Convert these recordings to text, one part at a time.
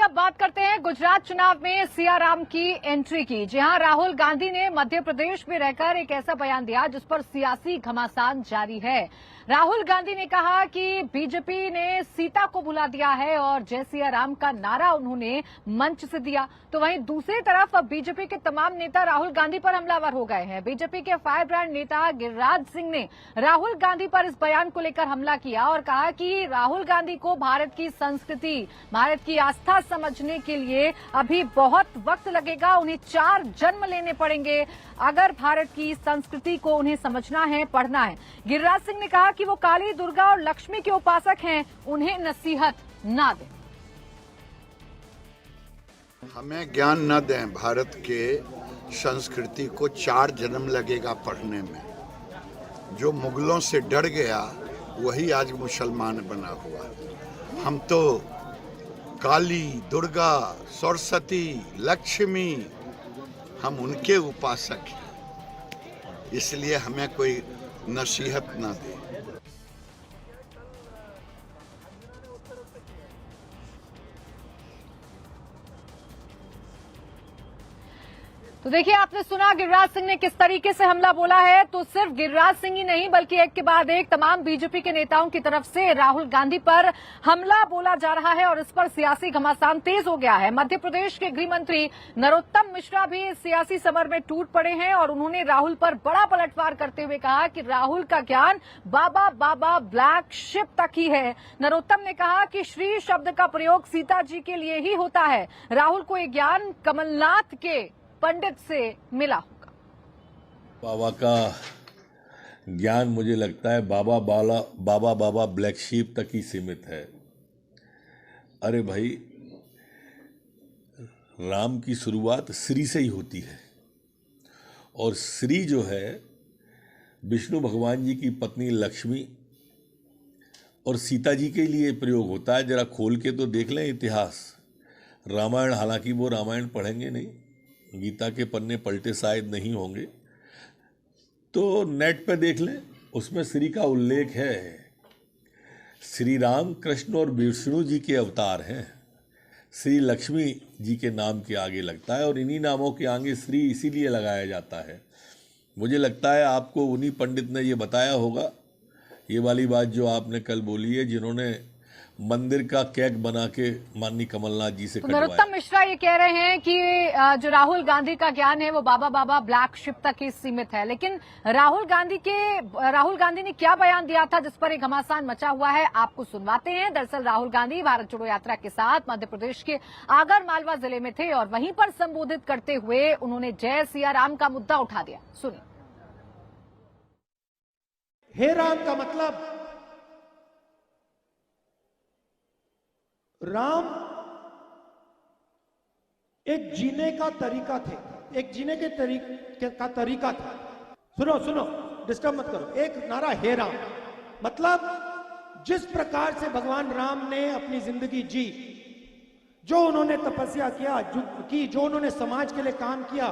अब बात करते हैं गुजरात चुनाव में सियाराम की एंट्री की। जी हां, राहुल गांधी ने मध्य प्रदेश में रहकर एक ऐसा बयान दिया जिस पर सियासी घमासान जारी है। राहुल गांधी ने कहा कि बीजेपी ने सीता को भुला दिया है और जय सियाराम का नारा उन्होंने मंच से दिया। तो वहीं दूसरी तरफ अब बीजेपी के तमाम नेता राहुल गांधी पर हमलावर हो गए हैं। बीजेपी के फायर ब्रांड नेता गिरिराज सिंह ने राहुल गांधी पर इस बयान को लेकर हमला किया और कहा कि राहुल गांधी को भारत की संस्कृति, भारत की आस्था समझने के लिए अभी बहुत वक्त लगेगा। उन्हें 4 जन्म लेने पड़ेंगे अगर भारत की संस्कृति को उन्हें समझना है, पढ़ना है। गिरिराज सिंह ने कहा कि वो काली, दुर्गा और लक्ष्मी के उपासक हैं, उन्हें नसीहत ना दें। हमें ज्ञान न दें भारत के संस्कृति को 4 जन्म लगेगा पढ़ने में। जो मुगलों से डर गया वही आज मुसलमान बना हुआ। हम तो काली, दुर्गा, सरस्वती, लक्ष्मी, हम उनके उपासक हैं, इसलिए हमें कोई नसीहत ना दे। तो देखिए, आपने सुना गिरिराज सिंह ने किस तरीके से हमला बोला है। तो सिर्फ गिरिराज सिंह ही नहीं बल्कि एक के बाद एक तमाम बीजेपी के नेताओं की तरफ से राहुल गांधी पर हमला बोला जा रहा है और इस पर सियासी घमासान तेज हो गया है। मध्य प्रदेश के गृह मंत्री नरोत्तम मिश्रा भी इस सियासी समर में टूट पड़े हैं और उन्होंने राहुल पर बड़ा पलटवार करते हुए कहा कि राहुल का ज्ञान बाबा ब्लैक शिप तक ही है। नरोत्तम ने कहा कि श्री शब्द का प्रयोग सीता जी के लिए ही होता है। राहुल को ये ज्ञान कमलनाथ के पंडित से मिला होगा। बाबा का ज्ञान मुझे लगता है बाबा ब्लैक शीप तक ही सीमित है। अरे भाई, राम की शुरुआत श्री से ही होती है और श्री जो है विष्णु भगवान जी की पत्नी लक्ष्मी और सीता जी के लिए प्रयोग होता है। जरा खोल के तो देख लें इतिहास, रामायण। हालांकि वो रामायण पढ़ेंगे नहीं, गीता के पन्ने पलटे शायद नहीं होंगे, तो नेट पे देख लें, उसमें श्री का उल्लेख है। श्री राम, कृष्ण और विष्णु जी के अवतार हैं। श्री लक्ष्मी जी के नाम के आगे लगता है और इन्हीं नामों के आगे श्री इसीलिए लगाया जाता है। मुझे लगता है आपको उन्हीं पंडित ने ये बताया होगा, ये वाली बात जो आपने कल बोली है, जिन्होंने मंदिर का केक बना के माननीय कमलनाथ जी से कटवाया। नरोत्तम मिश्रा ये कह रहे हैं कि जो राहुल गांधी का ज्ञान है वो बाबा ब्लैक शिप तक ही सीमित है। लेकिन राहुल गांधी ने क्या बयान दिया था जिस पर एक घमासान मचा हुआ है, आपको सुनवाते हैं। दरअसल राहुल गांधी भारत जोड़ो यात्रा के साथ मध्य प्रदेश के आगर मालवा जिले में थे और वहीं पर संबोधित करते हुए उन्होंने जय सियाराम का मुद्दा उठा दिया। सुनिए। हे राम का मतलब राम एक जीने का तरीका थे, एक जीने के तरीका था। सुनो, डिस्टर्ब मत करो। एक नारा हे राम मतलब जिस प्रकार से भगवान राम ने अपनी जिंदगी जी, जो उन्होंने तपस्या किया, जो उन्होंने समाज के लिए काम किया,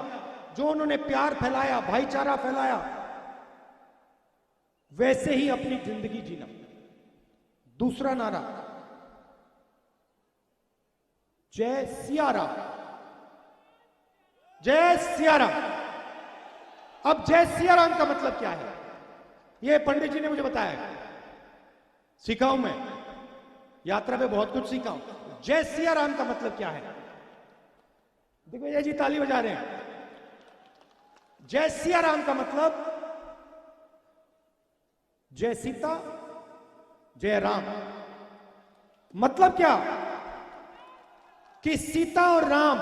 जो उन्होंने प्यार फैलाया, भाईचारा फैलाया, वैसे ही अपनी जिंदगी जीना। दूसरा नारा जय सियाराम, जय सियाराम। अब जय सियाराम का मतलब क्या है, ये पंडित जी ने मुझे बताया, सीखा हूं मैं, यात्रा पे बहुत कुछ सीखा हूं। जय सियाराम का मतलब क्या है, देखो ये जी ताली बजा रहे हैं। जय सियाराम का मतलब जय सीता, जय राम। मतलब क्या कि सीता और राम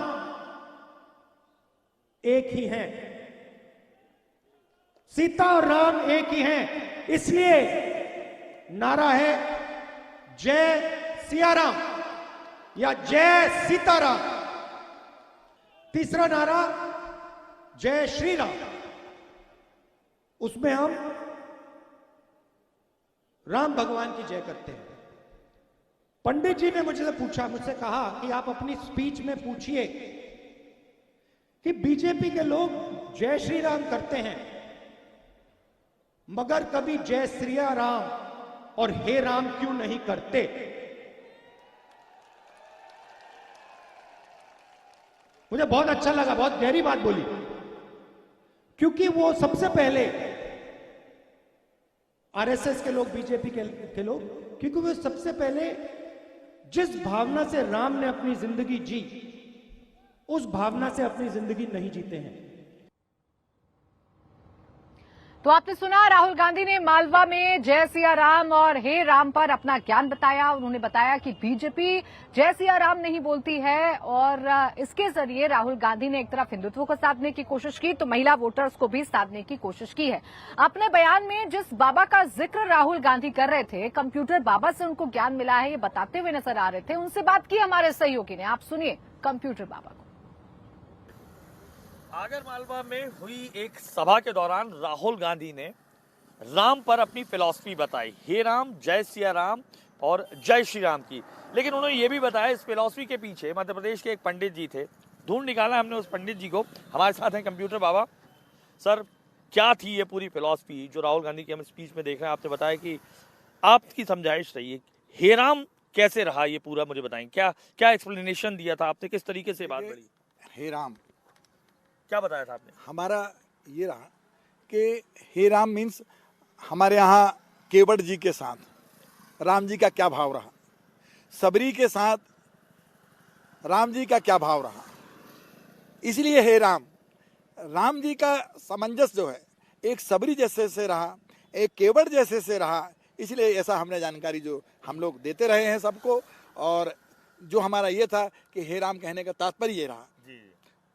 एक ही हैं, सीता और राम एक ही हैं। इसलिए नारा है जय सियाराम या जय सीताराम। तीसरा नारा जय श्री राम, उसमें हम राम भगवान की जय करते हैं। पंडित जी ने मुझसे कहा कि आप अपनी स्पीच में पूछिए कि बीजेपी के लोग जय श्री राम करते हैं मगर कभी जय श्री राम और हे राम क्यों नहीं करते। मुझे बहुत अच्छा लगा, बहुत गहरी बात बोली, क्योंकि वो सबसे पहले आरएसएस के लोग, बीजेपी के लोग, क्योंकि वो सबसे पहले जिस भावना से राम ने अपनी जिंदगी जी, उस भावना से अपनी जिंदगी नहीं जीते हैं। तो आपने सुना, राहुल गांधी ने मालवा में जय सिया राम और हे राम पर अपना ज्ञान बताया। उन्होंने बताया कि बीजेपी जय सिया राम नहीं बोलती है और इसके जरिए राहुल गांधी ने एक तरफ हिंदुत्व को साधने की कोशिश की तो महिला वोटर्स को भी साधने की कोशिश की है। अपने बयान में जिस बाबा का जिक्र राहुल गांधी कर रहे थे, कंप्यूटर बाबा से उनको ज्ञान मिला है, ये बताते हुए नजर आ रहे थे। उनसे बात की हमारे सहयोगी ने, आप सुनिए कंप्यूटर बाबा को। आगर मालवा में हुई एक सभा के दौरान राहुल गांधी ने राम पर अपनी फिलॉसफी बताई, हे राम, जय सिया राम और जय श्री राम की। लेकिन उन्होंने ये भी बताया इस फिलॉसफी के पीछे मध्य प्रदेश के एक पंडित जी थे। ढूंढ निकाला हमने उस पंडित जी को। हमारे साथ हैं कंप्यूटर बाबा। सर, क्या थी ये पूरी फिलॉसफी जो राहुल गांधी की हम स्पीच में देख रहे हैं? आपने बताया कि आपकी समझाइश रही है, हे राम कैसे रहा ये पूरा, मुझे बताएं, क्या क्या एक्सप्लेनेशन दिया था आपने, किस तरीके से बात करी? हे राम क्या बताया था आपने? हमारा ये रहा कि हे राम मीन्स हमारे यहाँ केवट जी के साथ राम जी का क्या भाव रहा, सबरी के साथ राम जी का क्या भाव रहा, इसलिए हे राम, राम जी का सामंजस्य जो है एक सबरी जैसे से रहा, एक केवट जैसे से रहा, इसलिए ऐसा हमने जानकारी जो हम लोग देते रहे हैं सबको। और जो हमारा ये था कि हे राम कहने का तात्पर्य ये रहा।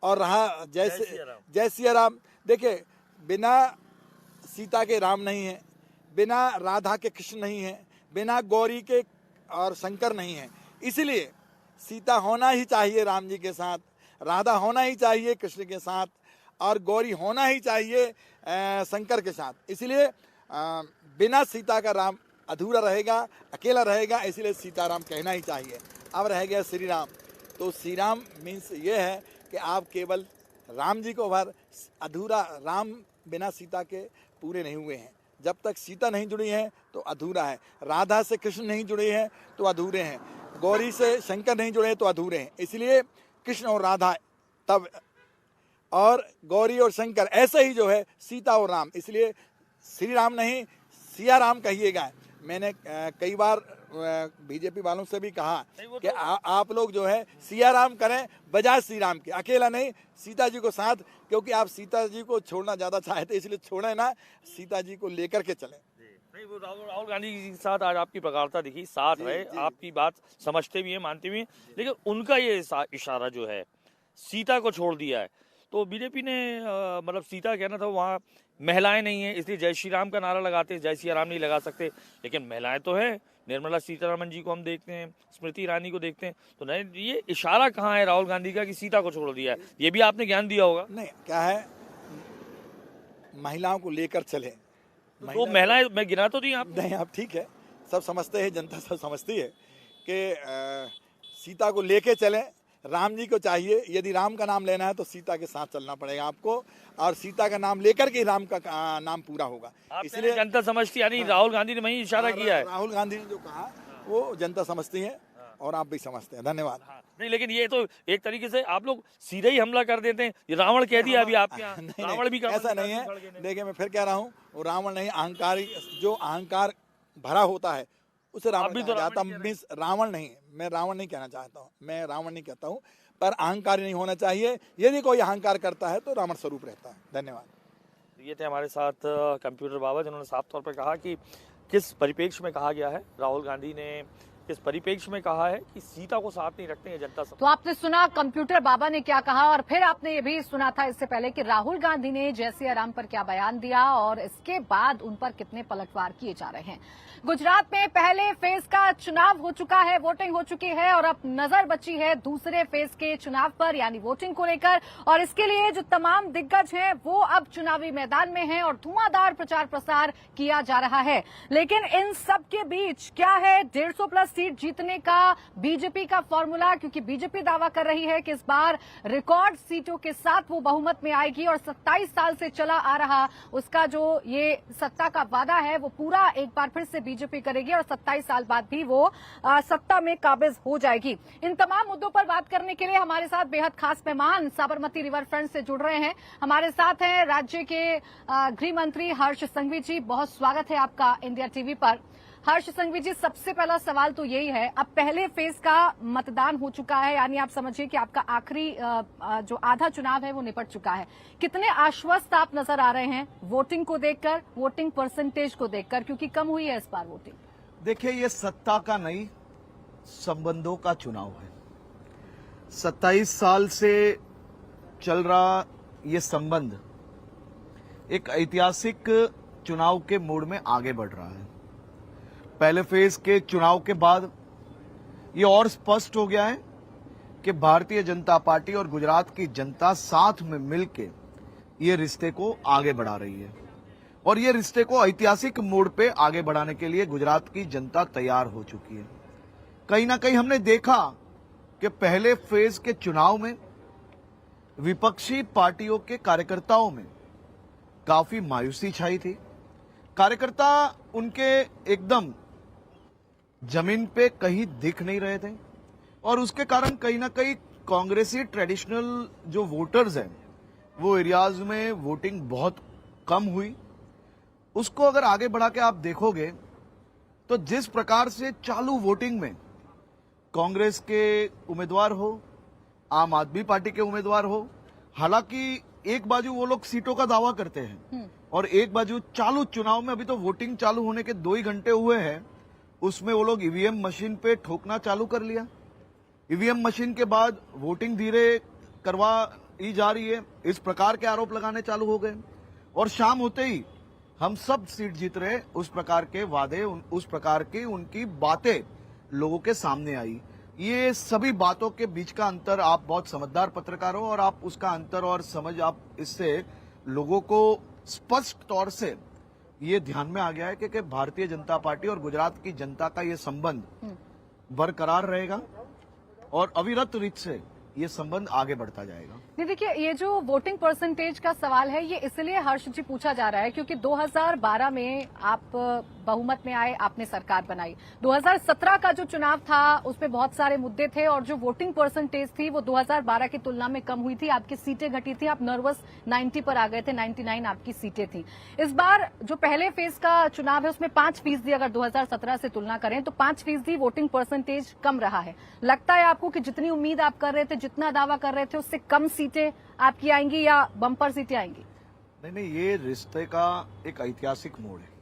और रहा जय सिया राम, देखिए बिना सीता के राम नहीं है, बिना राधा के कृष्ण नहीं है, बिना गौरी के और शंकर नहीं है, इसलिए सीता होना ही चाहिए राम जी के साथ, राधा होना ही चाहिए कृष्ण के साथ और गौरी होना ही चाहिए शंकर के साथ। इसलिए बिना सीता का राम अधूरा रहेगा, अकेला रहेगा, इसलिए सीताराम कहना ही चाहिए। अब रह गया श्री राम, तो श्री राम मीन्स ये है कि आप केवल राम जी को भर, अधूरा राम बिना सीता के पूरे नहीं हुए हैं। जब तक सीता नहीं जुड़ी है तो अधूरा है, राधा से कृष्ण नहीं जुड़े हैं तो अधूरे हैं, गौरी से शंकर नहीं जुड़े तो अधूरे हैं। इसलिए कृष्ण और राधा तब, और गौरी और शंकर ऐसे ही जो है सीता और राम, इसलिए श्री राम नहीं सिया राम कहिएगा। मैंने कई बार बीजेपी वालों से भी कहा कि आप लोग जो है सिया राम करें बजाय श्री राम के, अकेला नहीं, सीता जी को साथ, क्योंकि आप सीता जी को छोड़ना ज्यादा चाहते, इसलिए छोड़े ना, सीता जी को लेकर के चले। नहीं, वो राहुल गांधी जी के साथ आज आपकी प्रगाढ़ता दिखी, साथ रहे, आपकी बात समझते भी हैं, मानते भी हैं, लेकिन उनका ये इशारा जो है सीता को छोड़ दिया है। तो बीजेपी ने मतलब सीता कहना था वहाँ महिलाएं नहीं है, इसलिए जय श्री राम का नारा लगाते, जय सिया राम नहीं लगा सकते, लेकिन महिलाएं तो है। निर्मला सीतारमण जी को हम देखते हैं, स्मृति ईरानी को देखते हैं, तो नहीं, ये इशारा कहाँ है राहुल गांधी का कि सीता को छोड़ दिया है? ये भी आपने ज्ञान दिया होगा। नहीं, क्या है, महिलाओं को लेकर चले, तो महिलाएं मैं गिना तो दी आप नहीं, आप ठीक है, सब समझते हैं, जनता सब समझती है कि सीता को लेके चलें, राम जी को चाहिए, यदि राम का नाम लेना है तो सीता के साथ चलना पड़ेगा आपको, और सीता का नाम लेकर के राम का नाम पूरा होगा। इसलिए जनता समझती, यानी राहुल गांधी ने वही इशारा किया है। राहुल गांधी ने जो कहा वो जनता समझती है और आप भी समझते हैं। धन्यवाद। नहीं, लेकिन ये तो एक तरीके से आप लोग सीधे ही हमला कर देते हैं, ये रावण कह दिया अभी आपके यहाँ। रावण भी ऐसा नहीं है, देखिए मैं फिर कह रहा हूँ, वो रावण नहीं, अहंकारी, जो अहंकार भरा होता है उसे रावण कहा जाता है। रावण नहीं, मैं रावण नहीं कहना चाहता हूँ, मैं रावण नहीं कहता हूँ, पर अहंकार नहीं होना चाहिए। यदि कोई अहंकार करता है तो रावण स्वरूप रहता है। धन्यवाद। ये थे हमारे साथ कंप्यूटर बाबा, जिन्होंने साफ तौर पर कहा कि किस परिप्रेक्ष्य में कहा गया है, राहुल गांधी ने किस परिप्रेक्ष्य में कहा है कि सीता को साथ नहीं रखते हैं जनता सब। तो आपने सुना कंप्यूटर बाबा ने क्या कहा, और फिर आपने ये भी सुना था इससे पहले कि राहुल गांधी ने जय सिया राम पर क्या बयान दिया और इसके बाद उन पर कितने पलटवार किए जा रहे हैं। गुजरात में पहले फेज का चुनाव हो चुका है, वोटिंग हो चुकी है और अब नजर बची है दूसरे फेज के चुनाव पर, यानी वोटिंग को लेकर। और इसके लिए जो तमाम दिग्गज हैं वो अब चुनावी मैदान में हैं और धुआंधार प्रचार प्रसार किया जा रहा है। लेकिन इन सब के बीच क्या है 150 प्लस सीट जीतने का बीजेपी का फॉर्मूला, क्योंकि बीजेपी दावा कर रही है कि इस बार रिकॉर्ड सीटों के साथ वो बहुमत में आएगी और 27 साल से चला आ रहा उसका जो ये सत्ता का वादा है वो पूरा एक बार फिर से बीजेपी करेगी और 27 साल बाद भी वो सत्ता में काबिज हो जाएगी। इन तमाम मुद्दों पर बात करने के लिए हमारे साथ बेहद खास मेहमान साबरमती रिवर फ्रंट से जुड़ रहे हैं। हमारे साथ हैं राज्य के गृह मंत्री हर्ष संघवी जी। बहुत स्वागत है आपका इंडिया टीवी पर। हर्ष संघवी जी, सबसे पहला सवाल तो यही है, अब पहले फेज का मतदान हो चुका है, यानी आप समझिए कि आपका आखिरी जो आधा चुनाव है वो निपट चुका है। कितने आश्वस्त आप नजर आ रहे हैं वोटिंग को देखकर, वोटिंग परसेंटेज को देखकर, क्योंकि कम हुई है इस बार वोटिंग? देखिए, ये सत्ता का नहीं, संबंधों का चुनाव है। 27 साल से चल रहा ये संबंध एक ऐतिहासिक चुनाव के मोड़ में आगे बढ़ रहा है। पहले फेज के चुनाव के बाद ये और स्पष्ट हो गया है कि भारतीय जनता पार्टी और गुजरात की जनता साथ में मिलकर ये रिश्ते को आगे बढ़ा रही है और ये रिश्ते को ऐतिहासिक मोड़ पे आगे बढ़ाने के लिए गुजरात की जनता तैयार हो चुकी है। कहीं ना कहीं हमने देखा कि पहले फेज के चुनाव में विपक्षी पार्टियों के कार्यकर्ताओं में काफी मायूसी छाई थी। कार्यकर्ता उनके एकदम जमीन पे कहीं दिख नहीं रहे थे और उसके कारण कहीं ना कहीं कांग्रेसी ट्रेडिशनल जो वोटर्स हैं वो एरियाज में वोटिंग बहुत कम हुई। उसको अगर आगे बढ़ा के आप देखोगे तो जिस प्रकार से चालू वोटिंग में कांग्रेस के उम्मीदवार हो, आम आदमी पार्टी के उम्मीदवार हो, हालांकि एक बाजू वो लोग सीटों का दावा करते हैं और एक बाजू चालू चुनाव में, अभी तो वोटिंग चालू होने के 2 ही घंटे हुए हैं, उसमें वो लोग ईवीएम मशीन पे ठोकना चालू कर लिया। ईवीएम मशीन के बाद वोटिंग धीरे करवाई जा रही है, इस प्रकार के आरोप लगाने चालू हो गए और शाम होते ही हम सब सीट जीत रहे, उस प्रकार के वादे, उस प्रकार की उनकी बातें लोगों के सामने आई। ये सभी बातों के बीच का अंतर, आप बहुत समझदार पत्रकार हो और आप उसका अंतर और समझ, आप इससे लोगों को स्पष्ट तौर से ये ध्यान में आ गया है कि भारतीय जनता पार्टी और गुजरात की जनता का ये संबंध बरकरार रहेगा और अविरत रीत से ये संबंध आगे बढ़ता जाएगा। नहीं, देखिए, ये जो वोटिंग परसेंटेज का सवाल है ये इसलिए हर्ष जी पूछा जा रहा है क्योंकि 2012 में आप बहुमत में आए, आपने सरकार बनाई। 2017 का जो चुनाव था उसमें बहुत सारे मुद्दे थे और जो वोटिंग परसेंटेज थी वो 2012 की तुलना में कम हुई थी, आपकी सीटें घटी थी, आप नर्वस 90 पर आ गए थे, 99 आपकी सीटें थी। इस बार जो पहले फेज का चुनाव है उसमें 5% अगर 2017 से तुलना करें तो 5% वोटिंग परसेंटेज कम रहा है। लगता है आपको कि जितनी उम्मीद आप कर रहे थे, जितना दावा कर रहे थे, उससे कम सीटें आपकी आएंगी या बम्पर सीटें आएंगी? नहीं, ये रिश्ते का एक ऐतिहासिक मोड़ है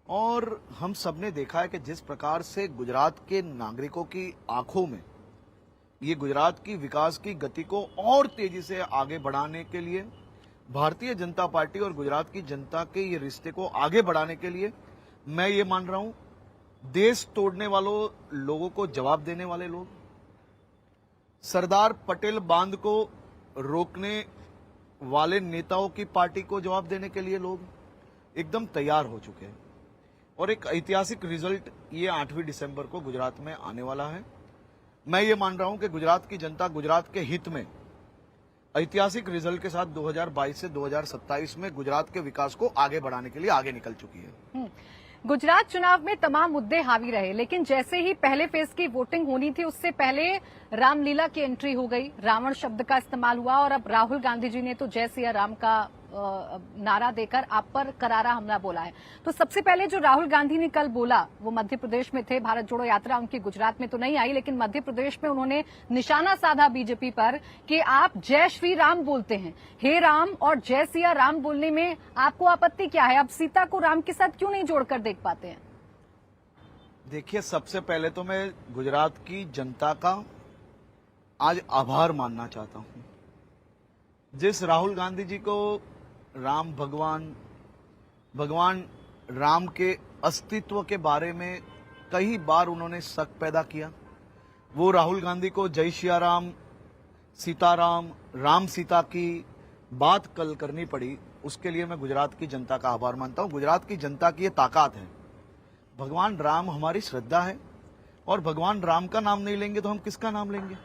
और हम सबने देखा है कि जिस प्रकार से गुजरात के नागरिकों की आंखों में ये गुजरात की विकास की गति को और तेजी से आगे बढ़ाने के लिए, भारतीय जनता पार्टी और गुजरात की जनता के ये रिश्ते को आगे बढ़ाने के लिए, मैं ये मान रहा हूं, देश तोड़ने वालों लोगों को जवाब देने वाले लोग, सरदार पटेल बांध को रोकने वाले नेताओं की पार्टी को जवाब देने के लिए लोग एकदम तैयार हो चुके हैं और एक ऐतिहासिक रिजल्ट ये 8वीं दिसंबर को गुजरात में आने वाला है। मैं ये मान रहा हूं कि गुजरात की जनता गुजरात के हित में ऐतिहासिक रिजल्ट के साथ 2022 से 2027 में गुजरात के विकास को आगे बढ़ाने के लिए आगे निकल चुकी है। गुजरात चुनाव में तमाम मुद्दे हावी रहे, लेकिन जैसे ही पहले फेज की वोटिंग होनी थी उससे पहले रामलीला की एंट्री हो गई, रावण शब्द का इस्तेमाल हुआ और अब राहुल गांधी जी ने तो जय सिया राम का नारा देकर आप पर करारा हमला बोला है। तो सबसे पहले जो राहुल गांधी ने कल बोला वो मध्य प्रदेश में थे, भारत जोड़ो यात्रा उनकी गुजरात में तो नहीं आई, लेकिन मध्य प्रदेश में उन्होंने निशाना साधा बीजेपी पर कि आप जय श्री राम बोलते हैं, हे राम और जय सिया राम बोलने में आपको आपत्ति क्या है? आप सीता को राम के साथ क्यों नहीं जोड़कर देख पाते हैं? देखिए, सबसे पहले तो मैं गुजरात की जनता का आज आभार मानना चाहता हूं। जिस राहुल गांधी जी को राम भगवान राम के अस्तित्व के बारे में कई बार उन्होंने शक पैदा किया, वो राहुल गांधी को जय श्री राम, सीताराम, राम सीता की बात कल करनी पड़ी, उसके लिए मैं गुजरात की जनता का आभार मानता हूं। गुजरात की जनता की ये ताकत है। भगवान राम हमारी श्रद्धा है और भगवान राम का नाम नहीं लेंगे तो हम किसका नाम लेंगे?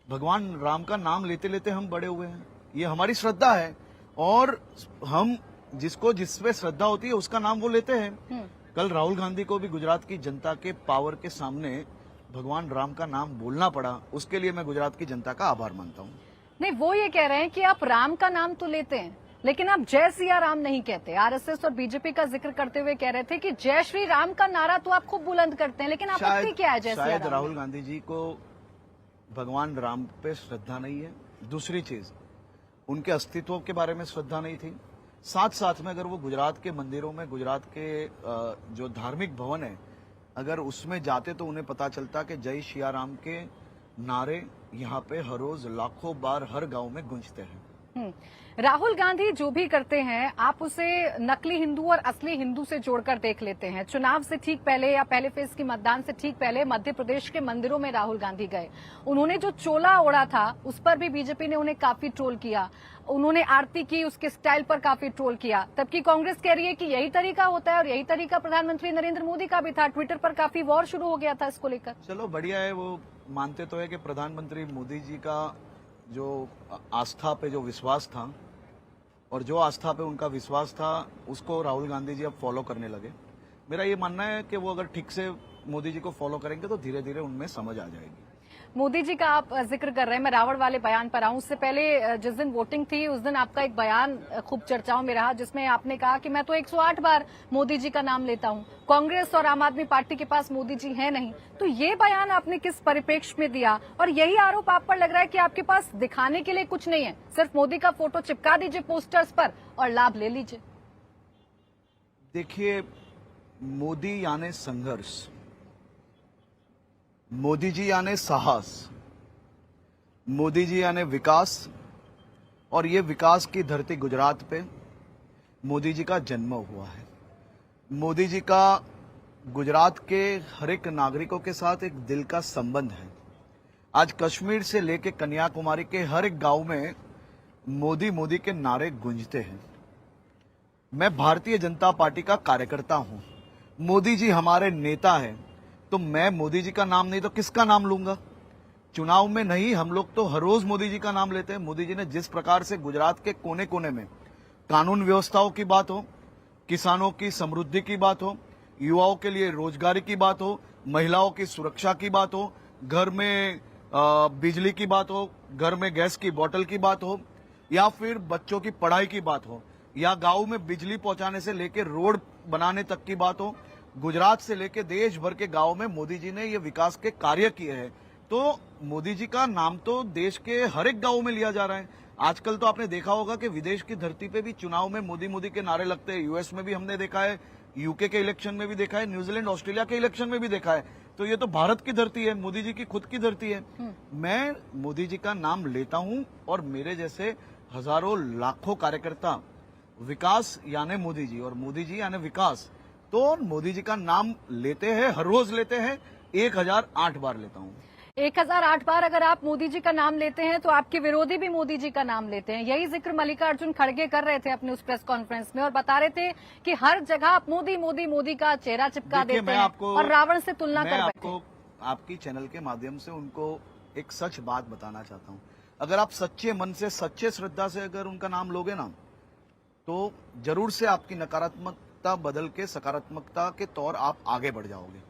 भगवान राम का नाम लेते लेते हम बड़े हुए हैं, ये हमारी श्रद्धा है और हम जिसको जिस पे श्रद्धा होती है उसका नाम वो लेते हैं। कल राहुल गांधी को भी गुजरात की जनता के पावर के सामने भगवान राम का नाम बोलना पड़ा, उसके लिए मैं गुजरात की जनता का आभार मानता हूं। नहीं, वो ये कह रहे हैं कि आप राम का नाम तो लेते हैं लेकिन आप जय सिया राम नहीं कहते। आरएसएस और बीजेपी का जिक्र करते हुए कह रहे थे कि जय श्री राम का नारा तो आप खूब बुलंद करते हैं, लेकिन आपत्ति क्या है जय सिया शायद राम? राहुल गांधी जी को भगवान राम पे श्रद्धा नहीं है। दूसरी चीज, उनके अस्तित्व के बारे में श्रद्धा नहीं थी। साथ साथ में अगर वो गुजरात के मंदिरों में, गुजरात के जो धार्मिक भवन है, अगर उसमें जाते तो उन्हें पता चलता कि जय सिया राम के नारे यहाँ पे हर रोज लाखों बार हर गांव में गूंजते हैं। राहुल गांधी जो भी करते हैं आप उसे नकली हिंदू और असली हिंदू से जोड़कर देख लेते हैं। चुनाव से ठीक पहले या पहले फेज की मतदान से ठीक पहले मध्य प्रदेश के मंदिरों में राहुल गांधी गए। उन्होंने जो चोला ओढ़ा था उस पर भी बीजेपी ने उन्हें काफी ट्रोल किया। उन्होंने आरती की, उसके स्टाइल पर काफी ट्रोल किया। तबकि कांग्रेस कह रही है कि यही तरीका होता है और यही तरीका प्रधानमंत्री नरेंद्र मोदी का भी था। ट्विटर पर काफी वॉर शुरू हो गया था इसको लेकर। चलो बढ़िया है, वो मानते तो है कि प्रधानमंत्री मोदी जी का जो आस्था पे जो विश्वास था और जो आस्था पे उनका विश्वास था उसको राहुल गांधी जी अब फॉलो करने लगे। मेरा ये मानना है कि वो अगर ठीक से मोदी जी को फॉलो करेंगे तो धीरे धीरे उनमें समझ आ जाएगी। मोदी जी का आप जिक्र कर रहे हैं, मैं रावण वाले बयान पर आऊं। उससे पहले जिस दिन वोटिंग थी उस दिन आपका एक बयान खूब चर्चाओं में रहा जिसमें आपने कहा कि मैं तो 108 बार मोदी जी का नाम लेता हूं, कांग्रेस और आम आदमी पार्टी के पास मोदी जी है नहीं। तो ये बयान आपने किस परिप्रेक्ष्य में दिया? और यही आरोप आप पर लग रहा है कि आपके पास दिखाने के लिए कुछ नहीं है, सिर्फ मोदी का फोटो चिपका दीजिए पोस्टर्स पर और लाभ ले लीजिए। देखिए, मोदी यानी संघर्ष, मोदी जी यानी साहस, मोदी जी यानी विकास, और ये विकास की धरती गुजरात पे मोदी जी का जन्म हुआ है। मोदी जी का गुजरात के हर एक नागरिकों के साथ एक दिल का संबंध है। आज कश्मीर से लेकर कन्याकुमारी के हर एक गांव में मोदी मोदी के नारे गूंजते हैं। मैं भारतीय जनता पार्टी का कार्यकर्ता हूं, मोदी जी हमारे नेता हैं, तो मैं मोदी जी का नाम नहीं तो किसका नाम लूंगा? चुनाव में नहीं, हम लोग तो हर रोज मोदी जी का नाम लेते हैं। मोदी जी ने जिस प्रकार से गुजरात के कोने कोने में कानून व्यवस्थाओं की बात हो, किसानों की समृद्धि की बात हो, युवाओं के लिए रोजगारी की बात हो, महिलाओं की सुरक्षा की बात हो, घर में बिजली की बात हो, घर में गैस की बोतल की बात हो, या फिर बच्चों की पढ़ाई की बात हो, या गांव में बिजली पहुंचाने से लेकर रोड बनाने तक की बात हो, गुजरात से लेकर देश भर के गांव में मोदी जी ने ये विकास के कार्य किए हैं। तो मोदी जी का नाम तो देश के हर एक गांव में लिया जा रहा है। आजकल तो आपने देखा होगा कि विदेश की धरती पे भी चुनाव में मोदी मोदी के नारे लगते हैं। यूएस में भी हमने देखा है, यूके के इलेक्शन में भी देखा है, न्यूजीलैंड ऑस्ट्रेलिया के इलेक्शन में भी देखा है। तो ये तो भारत की धरती है, मोदी जी की खुद की धरती है। मैं मोदी जी का नाम लेता हूं और मेरे जैसे हजारों लाखों कार्यकर्ता, विकास यानी मोदी जी और मोदी जी यानी विकास, तो मोदी जी का नाम लेते हैं, हर रोज लेते हैं। 1008 बार लेता हूं। 1008 बार अगर आप मोदी जी का नाम लेते हैं तो आपके विरोधी भी मोदी जी का नाम लेते हैं। यही जिक्र मल्लिकार्जुन खड़गे कर रहे थे अपने उस प्रेस कॉन्फ्रेंस में और बता रहे थे कि हर जगह आप मोदी मोदी मोदी का चेहरा चिपका देते हैं और रावण से तुलना कर बैठे। मैं आपकी चैनल के माध्यम से उनको एक सच बात बताना चाहता हूं। अगर आप सच्चे मन से, सच्चे श्रद्धा से अगर उनका नाम लोगे ना, तो जरूर से आपकी नकारात्मकता बदल के सकारात्मकता के तौर आप आगे बढ़ जाओगे।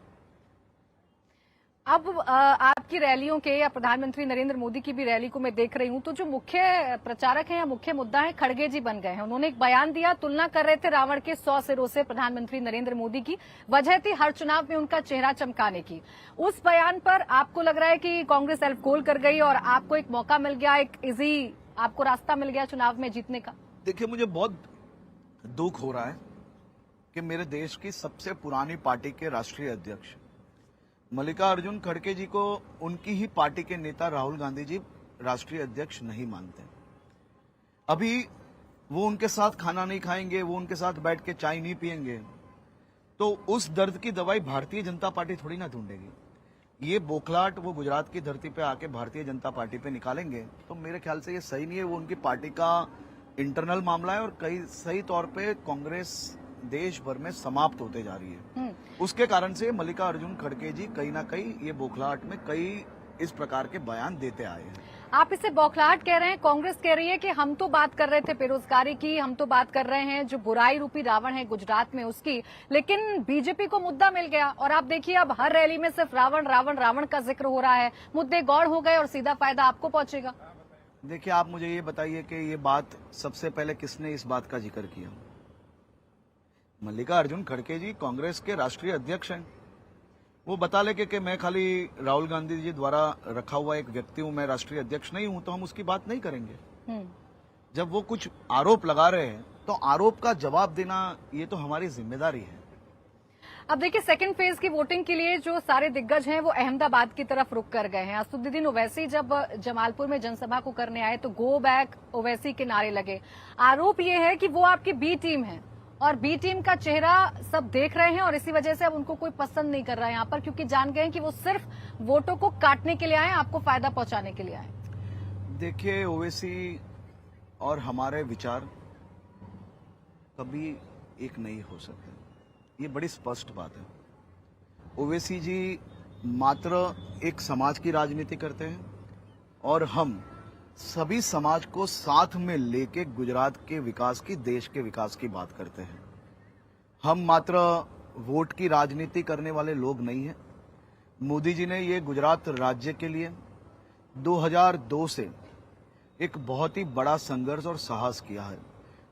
अब आपकी रैलियों के या प्रधानमंत्री नरेंद्र मोदी की भी रैली को मैं देख रही हूं, तो जो मुख्य प्रचारक हैं या मुख्य मुद्दा है, खड़गे जी बन गए हैं। उन्होंने एक बयान दिया, तुलना कर रहे थे रावण के 100 सिरों से प्रधानमंत्री नरेंद्र मोदी की। वजह थी हर चुनाव में उनका चेहरा चमकाने की। उस बयान पर आपको लग रहा है कि कांग्रेस सेल्फ गोल कर गई और आपको एक मौका मिल गया, एक इजी आपको रास्ता मिल गया चुनाव में जीतने का? देखिए, मुझे बहुत दुख हो रहा है कि मेरे देश की सबसे पुरानी पार्टी के राष्ट्रीय अध्यक्ष मल्लिकार्जुन खड़गे जी को उनकी ही पार्टी के नेता राहुल गांधी जी राष्ट्रीय अध्यक्ष नहीं मानते। अभी वो उनके साथ खाना नहीं खाएंगे, वो उनके साथ बैठ के चाय नहीं पिएंगे, तो उस दर्द की दवाई भारतीय जनता पार्टी थोड़ी ना ढूंढेगी। ये बोखलाट वो गुजरात की धरती पे आके भारतीय जनता पार्टी पे निकालेंगे, तो मेरे ख्याल से ये सही नहीं है। वो उनकी पार्टी का इंटरनल मामला है और कई सही तौर पे कांग्रेस देश भर में समाप्त होते जा रही है। उसके कारण से मल्लिकार्जुन खड़गे जी कहीं ना कहीं ये बौखलाहट में कई इस प्रकार के बयान देते आए हैं। आप इसे बौखलाहट कह रहे हैं, कांग्रेस कह रही है कि हम तो बात कर रहे थे बेरोजगारी की, हम तो बात कर रहे हैं जो बुराई रूपी रावण है गुजरात में उसकी, लेकिन बीजेपी को मुद्दा मिल गया और आप देखिए अब हर रैली में सिर्फ रावण रावण रावण का जिक्र हो रहा है। मुद्दे गौड़ हो गए और सीधा फायदा आपको पहुंचेगा। देखिए, आप मुझे ये बताइए कि ये बात सबसे पहले किसने इस बात का जिक्र किया? मल्लिकार्जुन खड़गे जी कांग्रेस के राष्ट्रीय अध्यक्ष हैं। वो बता ले कि मैं खाली राहुल गांधी जी द्वारा रखा हुआ एक व्यक्ति हूं, मैं राष्ट्रीय अध्यक्ष नहीं हूं, तो हम उसकी बात नहीं करेंगे। जब वो कुछ आरोप लगा रहे हैं तो आरोप का जवाब देना ये तो हमारी जिम्मेदारी है। अब देखिए, सेकंड फेज की वोटिंग के लिए जो सारे दिग्गज हैं वो अहमदाबाद की तरफ रुक कर गए हैं। असदुद्दीन ओवैसी जब जमालपुर में जनसभा को करने आए तो गो बैक ओवैसी के नारे लगे। आरोप ये है कि वो आपकी बी टीम है और बी टीम का चेहरा सब देख रहे हैं और इसी वजह से अब उनको कोई पसंद नहीं कर रहा है यहाँ पर, क्योंकि जान गए हैं कि वो सिर्फ वोटों को काटने के लिए आए, आपको फायदा पहुंचाने के लिए आए। देखिए, ओवैसी और हमारे विचार कभी एक नहीं हो सकते, ये बड़ी स्पष्ट बात है। ओवैसी जी मात्र एक समाज की राजनीति करते हैं और हम सभी समाज को साथ में लेके गुजरात के विकास की, देश के विकास की बात करते हैं। हम मात्र वोट की राजनीति करने वाले लोग नहीं हैं। मोदी जी ने ये गुजरात राज्य के लिए 2002 से एक बहुत ही बड़ा संघर्ष और साहस किया है,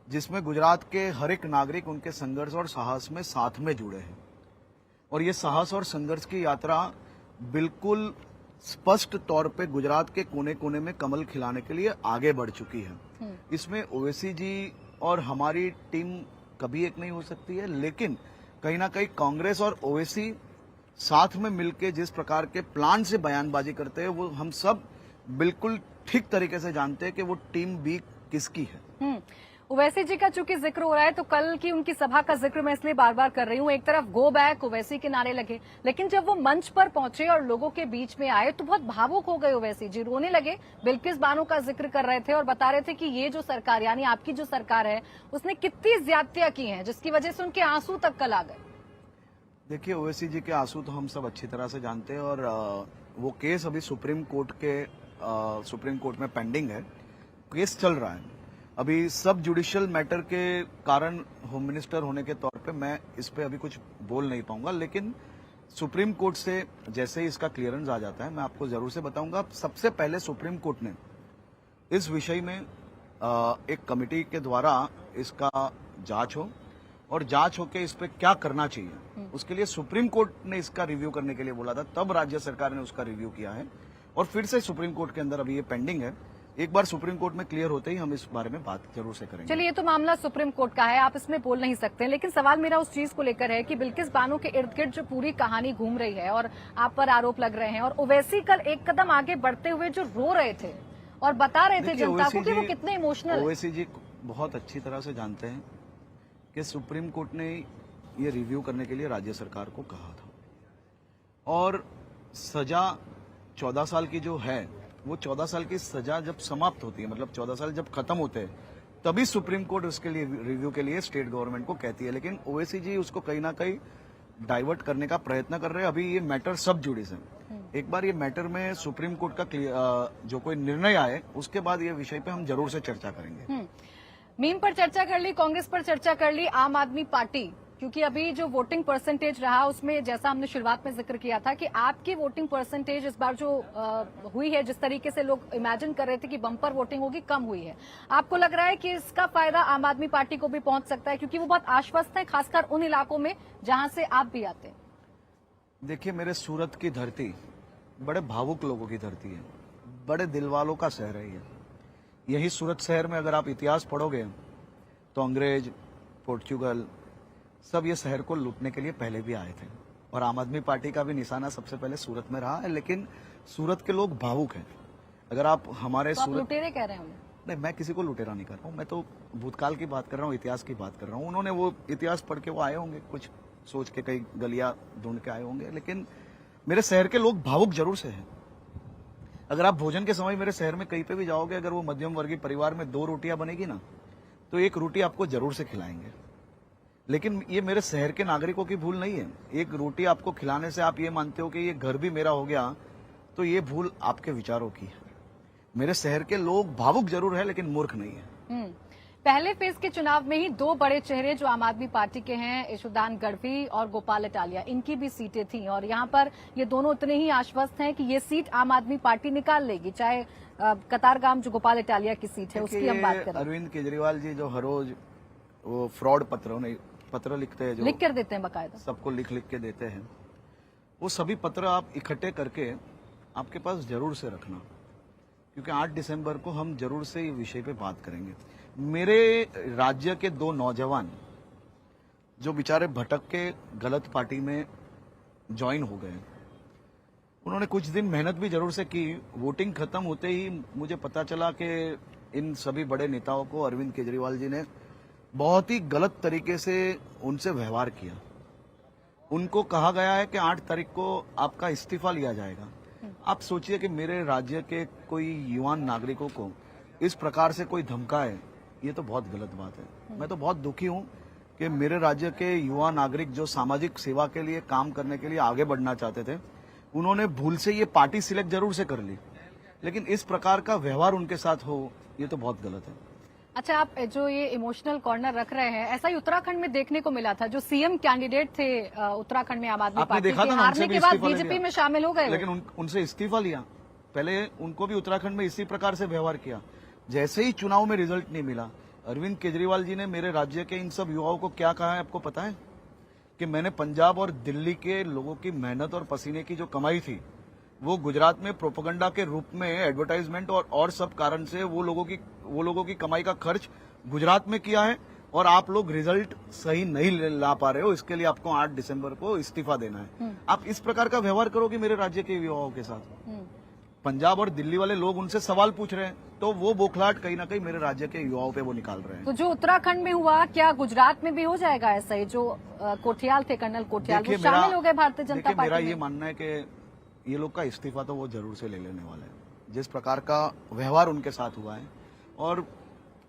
जिसमें गुजरात के हर एक नागरिक उनके संघर्ष और साहस में साथ में जुड़े हैं। और ये साहस और संघर्ष की यात्रा बिल्कुल स्पष्ट तौर पे गुजरात के कोने कोने में कमल खिलाने के लिए आगे बढ़ चुकी है। इसमें ओवैसी जी और हमारी टीम कभी एक नहीं हो सकती है, लेकिन कहीं ना कहीं कांग्रेस और ओवैसी साथ में मिलकर जिस प्रकार के प्लान से बयानबाजी करते हैं वो हम सब बिल्कुल ठीक तरीके से जानते हैं कि वो टीम बी किसकी है। ओवैसी जी का चूंकि जिक्र हो रहा है तो कल की उनकी सभा का जिक्र मैं इसलिए बार बार कर रही हूँ। एक तरफ गो बैक ओवैसी के नारे लगे, लेकिन जब वो मंच पर पहुंचे और लोगों के बीच में आए तो बहुत भावुक हो गए ओवैसी जी, रोने लगे। बिल्किस बानो का जिक्र कर रहे थे और बता रहे थे कि ये जो सरकार यानी आपकी जो सरकार है उसने कितनी ज्यादतियां की हैं जिसकी वजह से उनके आंसू तक कल आ गए। देखिए, ओवैसी जी के आंसू तो हम सब अच्छी तरह से जानते हैं और वो केस अभी सुप्रीम कोर्ट में पेंडिंग है, केस चल रहा है। अभी सब जुडिशियल मैटर के कारण होम मिनिस्टर होने के तौर पे मैं इस पे अभी कुछ बोल नहीं पाऊंगा, लेकिन सुप्रीम कोर्ट से जैसे ही इसका क्लियरेंस आ जाता है मैं आपको जरूर से बताऊंगा। सबसे पहले सुप्रीम कोर्ट ने इस विषय में एक कमेटी के द्वारा इसका जांच हो और जांच होकर इस पे क्या करना चाहिए उसके लिए सुप्रीम कोर्ट ने इसका रिव्यू करने के लिए बोला था, तब राज्य सरकार ने उसका रिव्यू किया है और फिर से सुप्रीम कोर्ट के अंदर अभी ये पेंडिंग है। एक बार सुप्रीम कोर्ट में क्लियर होते ही हम इस बारे में बात जरूर से करेंगे। चलिए, ये तो मामला सुप्रीम कोर्ट का है, आप इसमें बोल नहीं सकते, लेकिन सवाल मेरा उस चीज को लेकर है कि बिल्किस बानो के इर्द गिर्द जो पूरी कहानी घूम रही है और आप पर आरोप लग रहे हैं और ओवैसी कल एक कदम आगे बढ़ते हुए जो रो रहे थे और बता रहे थे जनता को कि वो कितने इमोशनल। ओवैसी जी बहुत अच्छी तरह से जानते हैं कि सुप्रीम कोर्ट ने ये रिव्यू करने के लिए राज्य सरकार को कहा था और सजा 14 साल की जो है वो 14 साल की सजा जब समाप्त होती है, मतलब 14 साल जब खत्म होते हैं, तभी सुप्रीम कोर्ट उसके लिए रिव्यू के लिए स्टेट गवर्नमेंट को कहती है। लेकिन ओवैसी जी उसको कहीं ना कहीं डाइवर्ट करने का प्रयत्न कर रहे हैं। अभी ये मैटर सब जुडिस है, एक बार ये मैटर में सुप्रीम कोर्ट का जो कोई निर्णय आए उसके बाद ये विषय पे हम जरूर से चर्चा करेंगे। मीम पर चर्चा कर ली, कांग्रेस पर चर्चा कर ली, आम आदमी पार्टी, क्योंकि अभी जो वोटिंग परसेंटेज रहा उसमें जैसा हमने शुरुआत में जिक्र किया था कि आपकी वोटिंग परसेंटेज इस बार जो हुई है, जिस तरीके से लोग इमेजिन कर रहे थे कि बम्पर वोटिंग होगी, कम हुई है। आपको लग रहा है कि इसका फायदा आम आदमी पार्टी को भी पहुंच सकता है, क्योंकि वो बहुत आश्वस्त है, खासकर उन इलाकों में जहां से आप भी आते हैं? देखिए, मेरे सूरत की धरती बड़े भावुक लोगों की धरती है, बड़े दिल वालों का शहर है ये। यही सूरत शहर में अगर आप इतिहास पढ़ोगे तो अंग्रेज, पोर्चुगल सब ये शहर को लूटने के लिए पहले भी आए थे और आम आदमी पार्टी का भी निशाना सबसे पहले सूरत में रहा है। लेकिन सूरत के लोग भावुक हैं। अगर आप हमारे तो सूरत, लुटेरे कह रहे हैं? नहीं, मैं किसी को लुटेरा नहीं कर रहा हूँ, मैं तो भूतकाल की बात कर रहा हूँ, इतिहास की बात कर रहा हूँ। उन्होंने वो इतिहास पढ़ के वो आए होंगे, कुछ सोच के कई गलियां ढूंढ के आए होंगे, लेकिन मेरे शहर के लोग भावुक जरूर से हैं। अगर आप भोजन के समय मेरे शहर में कहीं पे भी जाओगे, अगर वो मध्यम वर्गीय परिवार में 2 रोटियां बनेगी ना तो 1 रोटी आपको जरूर से खिलाएंगे। लेकिन ये मेरे शहर के नागरिकों की भूल नहीं है। एक रोटी आपको खिलाने से आप ये मानते हो कि ये घर भी मेरा हो गया, तो ये भूल आपके विचारों की है। मेरे शहर के लोग भावुक जरूर है लेकिन मूर्ख नहीं है। पहले फेज के चुनाव में ही दो बड़े चेहरे जो आम आदमी पार्टी के हैं, यशोदान गढ़वी और गोपाल इटालिया, इनकी भी सीटें थीं और यहाँ पर ये दोनों उतने ही आश्वस्त हैं कि ये सीट आम आदमी पार्टी निकाल लेगी, चाहे कतारगाम जो गोपाल इटालिया की सीट है उसकी हम बात करें। अरविंद केजरीवाल जी जो हर रोज वो फ्रॉड पत्र लिखते हैं, जो लिख कर देते हैं बकायदा, सबको लिख के देते हैं, वो सभी पत्र आप इकट्ठे करके आपके पास जरूर से रखना, क्योंकि 8 दिसंबर को हम जरूर से ये विषय पे बात करेंगे। मेरे राज्य के 2 नौजवान जो बेचारे भटक के गलत पार्टी में ज्वाइन हो गए, उन्होंने कुछ दिन मेहनत भी जरूर से की। वोटिंग खत्म होते ही मुझे पता चला कि इन सभी बड़े नेताओं को अरविंद केजरीवाल जी ने बहुत ही गलत तरीके से उनसे व्यवहार किया। उनको कहा गया है कि 8 तारीख को आपका इस्तीफा लिया जाएगा। आप सोचिए कि मेरे राज्य के कोई युवा नागरिकों को इस प्रकार से कोई धमकाए, ये तो बहुत गलत बात है। मैं तो बहुत दुखी हूं कि मेरे राज्य के युवा नागरिक जो सामाजिक सेवा के लिए काम करने के लिए आगे बढ़ना चाहते थे, उन्होंने भूल से ये पार्टी सिलेक्ट जरूर से कर ली, लेकिन इस प्रकार का व्यवहार उनके साथ हो, ये तो बहुत गलत है। अच्छा, आप जो ये इमोशनल कॉर्नर रख रहे हैं, ऐसा ही उत्तराखंड में देखने को मिला था। जो सीएम कैंडिडेट थे उत्तराखंड में आम आदमी पार्टी के, हारने के बाद बीजेपी में शामिल हो गए, लेकिन उनसे इस्तीफा लिया। पहले उनको भी उत्तराखंड में इसी प्रकार से व्यवहार किया। जैसे ही चुनाव में रिजल्ट नहीं मिला, अरविंद केजरीवाल जी ने मेरे राज्य के इन सब युवाओं को क्या कहा है आपको पता है? कि मैंने पंजाब और दिल्ली के लोगों की मेहनत और पसीने की जो कमाई थी, वो गुजरात में प्रोपेगेंडा के रूप में एडवर्टाइजमेंट और सब कारण से वो लोगों की कमाई का खर्च गुजरात में किया है, और आप लोग रिजल्ट सही नहीं ला पा रहे हो, इसके लिए आपको 8 दिसंबर को इस्तीफा देना है। आप इस प्रकार का व्यवहार करोगे मेरे राज्य के युवाओं के साथ? पंजाब और दिल्ली वाले लोग उनसे सवाल पूछ रहे हैं, तो वो बौखलाहट कहीं ना कहीं मेरे राज्य के युवाओं पे वो निकाल रहे हैं। तो जो उत्तराखंड में हुआ, क्या गुजरात में भी हो जाएगा ऐसा ही? जो कोठियाल थे, कर्नल कोठियाल, वो शामिल हो गए भारतीय जनता पार्टी मेरा में? ये मानना है कि ये लोग का इस्तीफा तो वो जरूर से ले लेने वाले हैं, जिस प्रकार का व्यवहार उनके साथ हुआ है। और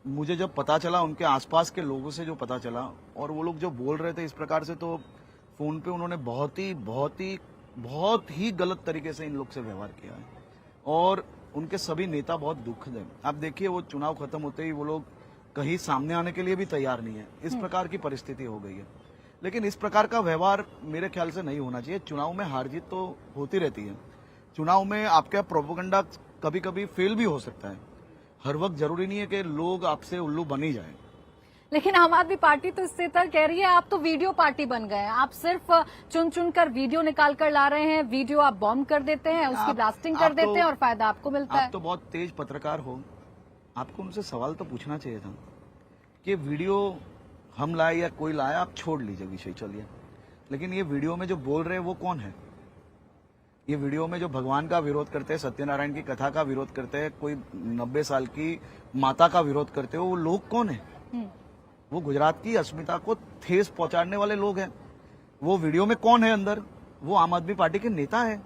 मुझे जब पता चला, उनके आसपास के लोगों से जो पता चला, और वो लोग जो बोल रहे थे इस प्रकार से, तो फोन पे उन्होंने बहुत ही गलत तरीके से इन लोग से व्यवहार किया है, और उनके सभी नेता बहुत दुखद हैं। आप देखिए, वो चुनाव खत्म होते ही वो लोग कहीं सामने आने के लिए भी तैयार नहीं है। इस प्रकार की परिस्थिति हो गई है। लेकिन इस प्रकार का व्यवहार मेरे ख्याल से नहीं होना चाहिए। चुनाव में हार जीत तो होती रहती है, चुनाव में आपका प्रोपेगेंडा कभी कभी फेल भी हो सकता है। हर वक्त जरूरी नहीं है कि लोग आपसे उल्लू बन ही जाए। लेकिन आम आदमी पार्टी तो इससे तक कह रही है, आप तो वीडियो पार्टी बन गए हैं, आप सिर्फ चुन कर वीडियो निकाल कर ला रहे हैं, वीडियो आप बॉम्ब कर देते हैं, उसकी ब्लास्टिंग कर देते हैं और फायदा आपको मिलता है। आप तो बहुत तेज पत्रकार हो, आपको उनसे सवाल तो पूछना चाहिए था कि वीडियो हम लाए या कोई लाया, आप छोड़ लीजिए विषय, चलिए। लेकिन ये वीडियो में जो बोल रहे हैं वो कौन है? ये वीडियो में जो भगवान का विरोध करते हैं, सत्यनारायण की कथा का विरोध करते हैं, कोई 90 साल की माता का विरोध करते हो, वो लोग कौन है? वो गुजरात की अस्मिता को ठेस पहुंचाने वाले लोग हैं। वो वीडियो में कौन है अंदर? वो आम आदमी पार्टी के नेता है,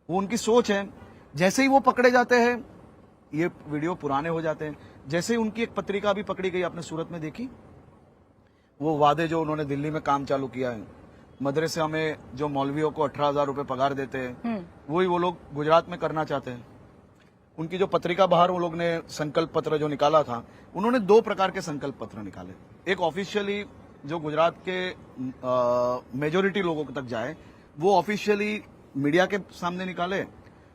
वो उनकी सोच है। जैसे ही वो पकड़े जाते हैं, ये वीडियो पुराने हो जाते हैं। जैसे ही उनकी एक पत्रिका भी पकड़ी गई, आपने सूरत में देखी, वो वादे जो उन्होंने दिल्ली में काम चालू किया है, मदरसे में जो मौलवियों को 18,000 रुपए पगार देते हैं, वही वो लोग गुजरात में करना चाहते हैं। उनकी जो पत्रिका बाहर वो लोग ने संकल्प पत्र जो निकाला था, उन्होंने 2 प्रकार के संकल्प पत्र निकाले। एक ऑफिशियली जो गुजरात के मेजोरिटी लोगों तक जाए, वो ऑफिशियली मीडिया के सामने निकाले,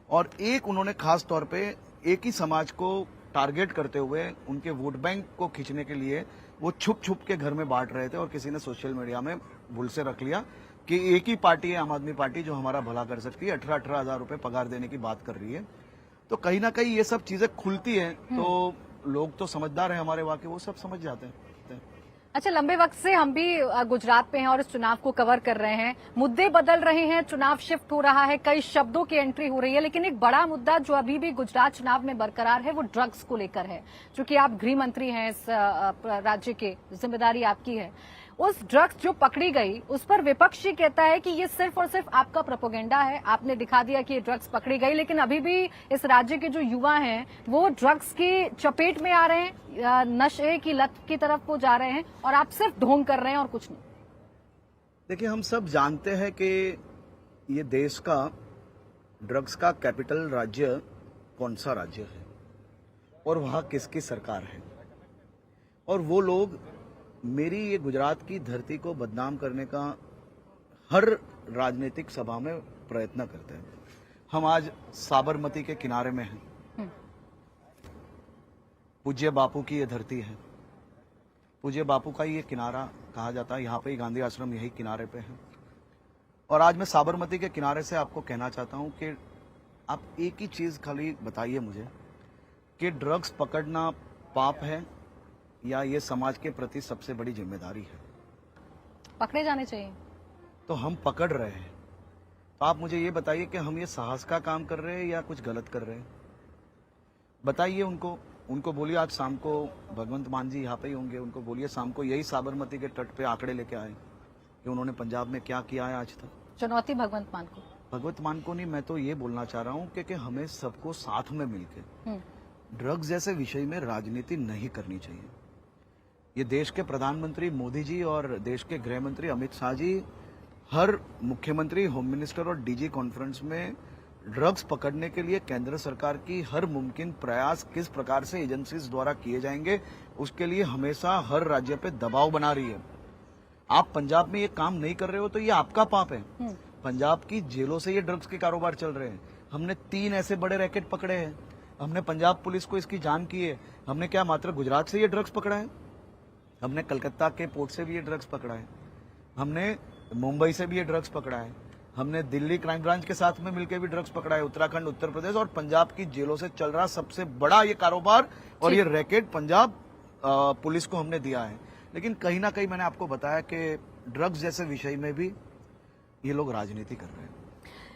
और एक उन्होंने खास तौर पे एक ही समाज को टारगेट करते हुए उनके वोट बैंक को खींचने के लिए वो छुप छुप के घर में बांट रहे थे, और किसी ने सोशल मीडिया में भूल से रख लिया कि एक ही पार्टी है आम आदमी पार्टी जो हमारा भला कर सकती है, 18,000 रुपए पगार देने की बात कर रही है। तो कहीं ना कहीं ये सब चीजें खुलती हैं, तो लोग तो समझदार हैं हमारे वहाँ के, वो सब समझ जाते हैं। अच्छा, लंबे वक्त से हम भी गुजरात पे हैं और इस चुनाव को कवर कर रहे हैं। मुद्दे बदल रहे हैं, चुनाव शिफ्ट हो रहा है, कई शब्दों की एंट्री हो रही है, लेकिन एक बड़ा मुद्दा जो अभी भी गुजरात चुनाव में बरकरार है, वो ड्रग्स को लेकर है। चूंकि आप गृह मंत्री हैं, इस राज्य के, जिम्मेदारी आपकी है। उस ड्रग्स जो पकड़ी गई उस पर विपक्ष ये कहता है कि ये सिर्फ और सिर्फ आपका प्रोपेगेंडा है, आपने दिखा दिया कि ये ड्रग्स पकड़ी गई, लेकिन अभी भी इस राज्य के जो युवा हैं वो ड्रग्स की चपेट में आ रहे हैं, नशे की लत की तरफ वो जा रहे हैं और आप सिर्फ ढोंग कर रहे हैं और कुछ नहीं। देखिए, हम सब जानते हैं कि ये देश का ड्रग्स का कैपिटल राज्य कौन सा राज्य है और वहां किसकी सरकार है, और वो लोग मेरी ये गुजरात की धरती को बदनाम करने का हर राजनीतिक सभा में प्रयत्न करते हैं। हम आज साबरमती के किनारे में हैं। पूज्य बापू की ये धरती है, पूज्य बापू का ये किनारा कहा जाता है, यहाँ पे ही गांधी आश्रम यही किनारे पे है। और आज मैं साबरमती के किनारे से आपको कहना चाहता हूं कि आप एक ही चीज खाली बताइए मुझे कि ड्रग्स पकड़ना पाप है या ये समाज के प्रति सबसे बड़ी जिम्मेदारी है। पकड़े जाने चाहिए। तो हम पकड़ रहे हैं, तो आप मुझे ये बताइए कि हम ये साहस का काम कर रहे हैं या कुछ गलत कर रहे हैं। बताइए उनको बोलिए आज शाम को भगवंत मान जी यहाँ पे ही होंगे, उनको बोलिए शाम को यही साबरमती के तट पे आंकड़े लेके आए कि उन्होंने पंजाब में क्या किया है आज तक। चुनौती भगवंत मान को, भगवंत मान को नहीं, मैं तो ये बोलना चाह रहा हूँ कि हमें सबको साथ में मिलकर ड्रग्स जैसे विषय में राजनीति नहीं करनी चाहिए। ये देश के प्रधानमंत्री मोदी जी और देश के गृह मंत्री अमित शाह जी हर मुख्यमंत्री, होम मिनिस्टर और डीजी कॉन्फ्रेंस में ड्रग्स पकड़ने के लिए केंद्र सरकार की हर मुमकिन प्रयास किस प्रकार से एजेंसीज द्वारा किए जाएंगे उसके लिए हमेशा हर राज्य पे दबाव बना रही है। आप पंजाब में ये काम नहीं कर रहे हो तो ये आपका पाप है। पंजाब की जेलों से ये ड्रग्स के कारोबार चल रहे हैं। हमने 3 ऐसे बड़े रैकेट पकड़े हैं, हमने पंजाब पुलिस को इसकी जांच की है। हमने क्या मात्र गुजरात से ये ड्रग्स पकड़ा है? हमने कलकत्ता के पोर्ट से भी ये ड्रग्स पकड़ा है, हमने मुंबई से भी ये ड्रग्स पकड़ा है, हमने दिल्ली क्राइम ब्रांच के साथ में मिलकर भी ड्रग्स पकड़ा है। उत्तराखंड, उत्तर प्रदेश और पंजाब की जेलों से चल रहा सबसे बड़ा ये कारोबार और ये रैकेट पंजाब पुलिस को हमने दिया है। लेकिन कहीं ना कहीं मैंने आपको बताया कि ड्रग्स जैसे विषय में भी ये लोग राजनीति कर रहे हैं।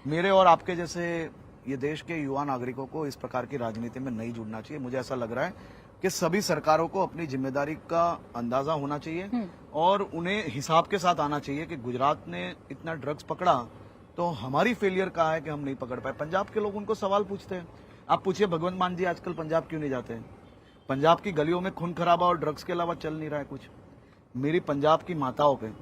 मेरे और आपके जैसे ये देश के युवा नागरिकों को इस प्रकार की राजनीति में नहीं जुड़ना चाहिए। मुझे ऐसा लग रहा है कि सभी सरकारों को अपनी जिम्मेदारी का अंदाजा होना चाहिए और उन्हें हिसाब के साथ आना चाहिए कि गुजरात ने इतना ड्रग्स पकड़ा तो हमारी फेलियर कहाँ है कि हम नहीं पकड़ पाए। पंजाब के लोग उनको सवाल पूछते हैं। आप पूछिए भगवंत मान जी आजकल पंजाब क्यों नहीं जाते हैं? पंजाब की गलियों में खून खराबा और ड्रग्स के अलावा चल नहीं रहा है कुछ। मेरी पंजाब की माताओं पे,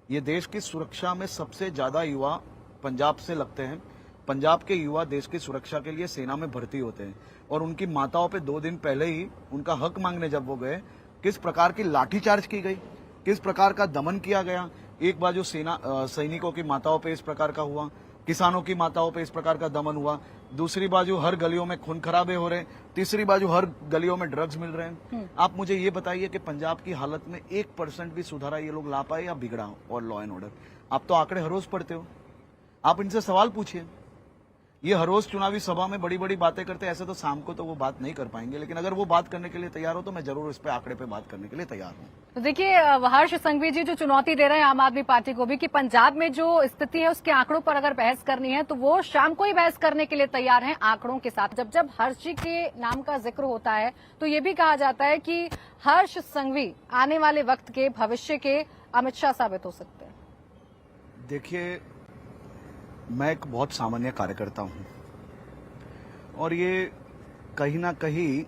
ये देश की सुरक्षा में सबसे ज्यादा युवा पंजाब से लगते हैं। पंजाब के युवा देश की सुरक्षा के लिए सेना में भर्ती होते हैं और उनकी माताओं पे 2 दिन पहले ही उनका हक मांगने जब वो गए, किस प्रकार की लाठीचार्ज की गई, किस प्रकार का दमन किया गया। एक बाजू सैनिकों की माताओं पे इस प्रकार का हुआ, किसानों की माताओं पे इस प्रकार का दमन हुआ, दूसरी बाजू हर गलियों में खून खराबे हो रहे, तीसरी बाजू हर गलियों में ड्रग्स मिल रहे हैं। आप मुझे ये बताइए कि पंजाब की हालत में 1% भी सुधारा ये लोग ला पाए या बिगड़ा और लॉ एंड ऑर्डर? आप तो आंकड़े हर रोज पढ़ते हो, आप इनसे सवाल पूछिए। ये हर रोज चुनावी सभा में बड़ी बड़ी बातें करते हैं, ऐसे तो शाम को तो वो बात नहीं कर पाएंगे, लेकिन अगर वो बात करने के लिए तैयार हो तो मैं जरूर इस पे आंकड़े पे बात करने के लिए तैयार हूँ। तो देखिए हर्ष संघवी जी जो चुनौती दे रहे हैं आम आदमी पार्टी को भी कि पंजाब में जो स्थिति है उसके आंकड़ों पर अगर बहस करनी है तो वो शाम को ही बहस करने के लिए तैयार हैं आंकड़ों के साथ। जब हर्ष जी के नाम का जिक्र होता है तो ये भी कहा जाता है कि हर्ष संघवी आने वाले वक्त के भविष्य के अमित शाह साबित हो सकते हैं। देखिए, मैं एक बहुत सामान्य कार्यकर्ता हूं और ये कहीं ना कहीं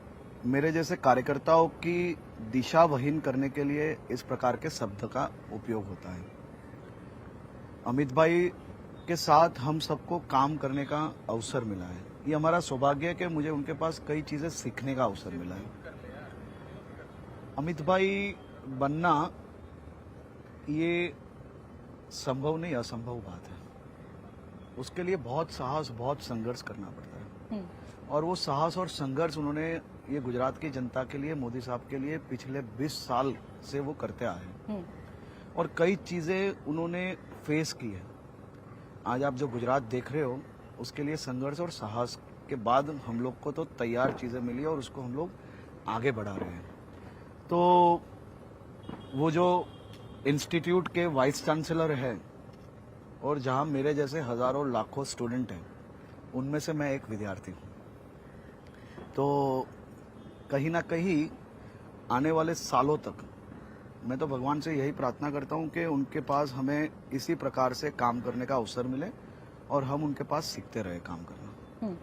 मेरे जैसे कार्यकर्ताओं की दिशाहीन करने के लिए इस प्रकार के शब्द का उपयोग होता है। अमित भाई के साथ हम सबको काम करने का अवसर मिला है। ये हमारा सौभाग्य है कि मुझे उनके पास कई चीजें सीखने का अवसर मिला है। अमित भाई बनना ये संभव नहीं, असंभव बात है। उसके लिए बहुत साहस, बहुत संघर्ष करना पड़ता है और वो साहस और संघर्ष उन्होंने ये गुजरात की जनता के लिए, मोदी साहब के लिए पिछले 20 साल से वो करते आए हैं और कई चीजें उन्होंने फेस की है। आज आप जो गुजरात देख रहे हो उसके लिए संघर्ष और साहस के बाद हम लोग को तो तैयार चीजें मिली और उसको हम लोग आगे बढ़ा रहे हैं। तो वो जो इंस्टीट्यूट के वाइस चांसलर है और जहां मेरे जैसे हजारों लाखों स्टूडेंट हैं, उनमें से मैं एक विद्यार्थी हूं। तो कहीं ना कहीं आने वाले सालों तक मैं तो भगवान से यही प्रार्थना करता हूं कि उनके पास हमें इसी प्रकार से काम करने का अवसर मिले और हम उनके पास सीखते रहे काम करना।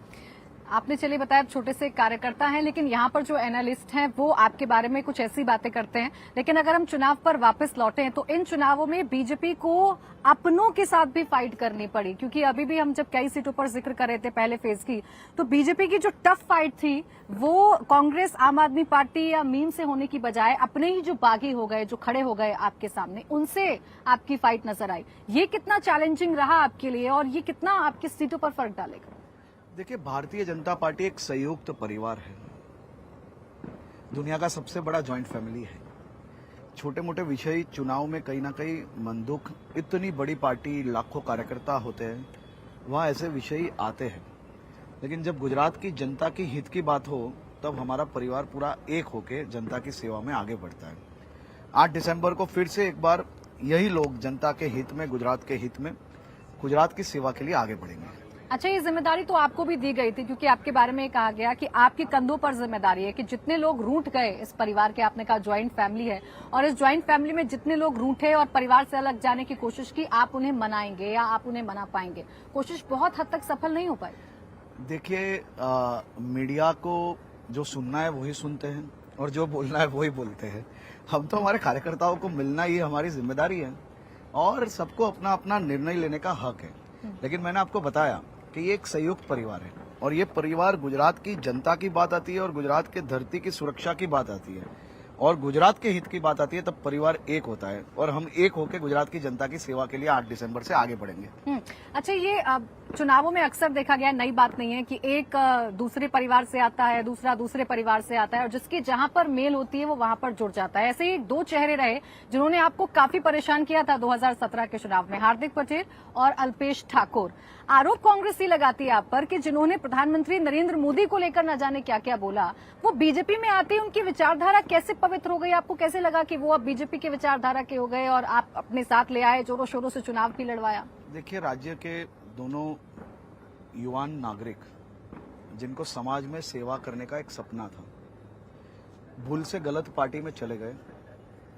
आपने चलिए बताया छोटे से कार्यकर्ता हैं, लेकिन यहाँ पर जो एनालिस्ट हैं वो आपके बारे में कुछ ऐसी बातें करते हैं। लेकिन अगर हम चुनाव पर वापस लौटें तो इन चुनावों में बीजेपी को अपनों के साथ भी फाइट करनी पड़ी, क्योंकि अभी भी हम जब कई सीटों पर जिक्र कर रहे थे पहले फेज की, तो बीजेपी की जो टफ फाइट थी वो कांग्रेस आम आदमी पार्टी या मीम से होने की बजाय अपने ही जो बागी हो गए, जो खड़े हो गए आपके सामने, उनसे आपकी फाइट नजर आई। ये कितना चैलेंजिंग रहा आपके लिए और ये कितना आपकी सीटों पर फर्क डालेगा? देखिए, भारतीय जनता पार्टी एक संयुक्त परिवार है, दुनिया का सबसे बड़ा जॉइंट फैमिली है। छोटे मोटे विषय चुनाव में कहीं ना कहीं मंदुक, इतनी बड़ी पार्टी, लाखों कार्यकर्ता होते हैं, वहां ऐसे विषय आते हैं। लेकिन जब गुजरात की जनता की हित की बात हो तब हमारा परिवार पूरा एक होके जनता की सेवा में आगे बढ़ता है। 8 दिसंबर को फिर से एक बार यही लोग जनता के हित में, गुजरात के हित में, गुजरात की सेवा के लिए आगे बढ़ेंगे। अच्छा, ये जिम्मेदारी तो आपको भी दी गई थी, क्योंकि आपके बारे में कहा गया कि आपके कंधों पर जिम्मेदारी है कि जितने लोग रूठ गए इस परिवार के, आपने कहा ज्वाइंट फैमिली है, और इस ज्वाइंट फैमिली में जितने लोग रूठे और परिवार से अलग जाने की कोशिश की, आप उन्हें मनाएंगे या आप उन्हें मना पाएंगे? कोशिश बहुत हद तक सफल नहीं हो पाई। देखिए, मीडिया को जो सुनना है वही सुनते हैं और जो बोलना है वही बोलते हैं। हम तो हमारे कार्यकर्ताओं को मिलना, ये हमारी जिम्मेदारी है और सबको अपना अपना निर्णय लेने का हक है। लेकिन मैंने आपको बताया कि ये एक संयुक्त परिवार है और ये परिवार गुजरात की जनता की बात आती है और गुजरात के धरती की सुरक्षा की बात आती है और गुजरात के हित की बात आती है, तब परिवार एक होता है और हम एक होकर गुजरात की जनता की सेवा के लिए 8 दिसंबर से आगे बढ़ेंगे। अच्छा, ये चुनावों में अक्सर देखा गया, नई बात नहीं है कि एक दूसरे परिवार से आता है, दूसरा दूसरे परिवार से आता है और जिसकी जहां पर मेल होती है वो वहां पर जुड़ जाता है। ऐसे ही 2 चेहरे रहे जिन्होंने आपको काफी परेशान किया था 2017 के चुनाव में, हार्दिक पटेल और अल्पेश ठाकुर। आरोप कांग्रेस ही लगाती है आप पर कि जिन्होंने प्रधानमंत्री नरेंद्र मोदी को लेकर न जाने क्या क्या बोला, वो बीजेपी में आते ही उनकी विचारधारा कैसे पवित्र हो गई? आपको कैसे लगा कि वो अब बीजेपी के विचारधारा के हो गए और आप अपने साथ ले आए, जोरों शोरों से चुनाव भी लड़वाया? देखिए, राज्य के दोनों युवान नागरिक जिनको समाज में सेवा करने का एक सपना था, भूल से गलत पार्टी में चले गए,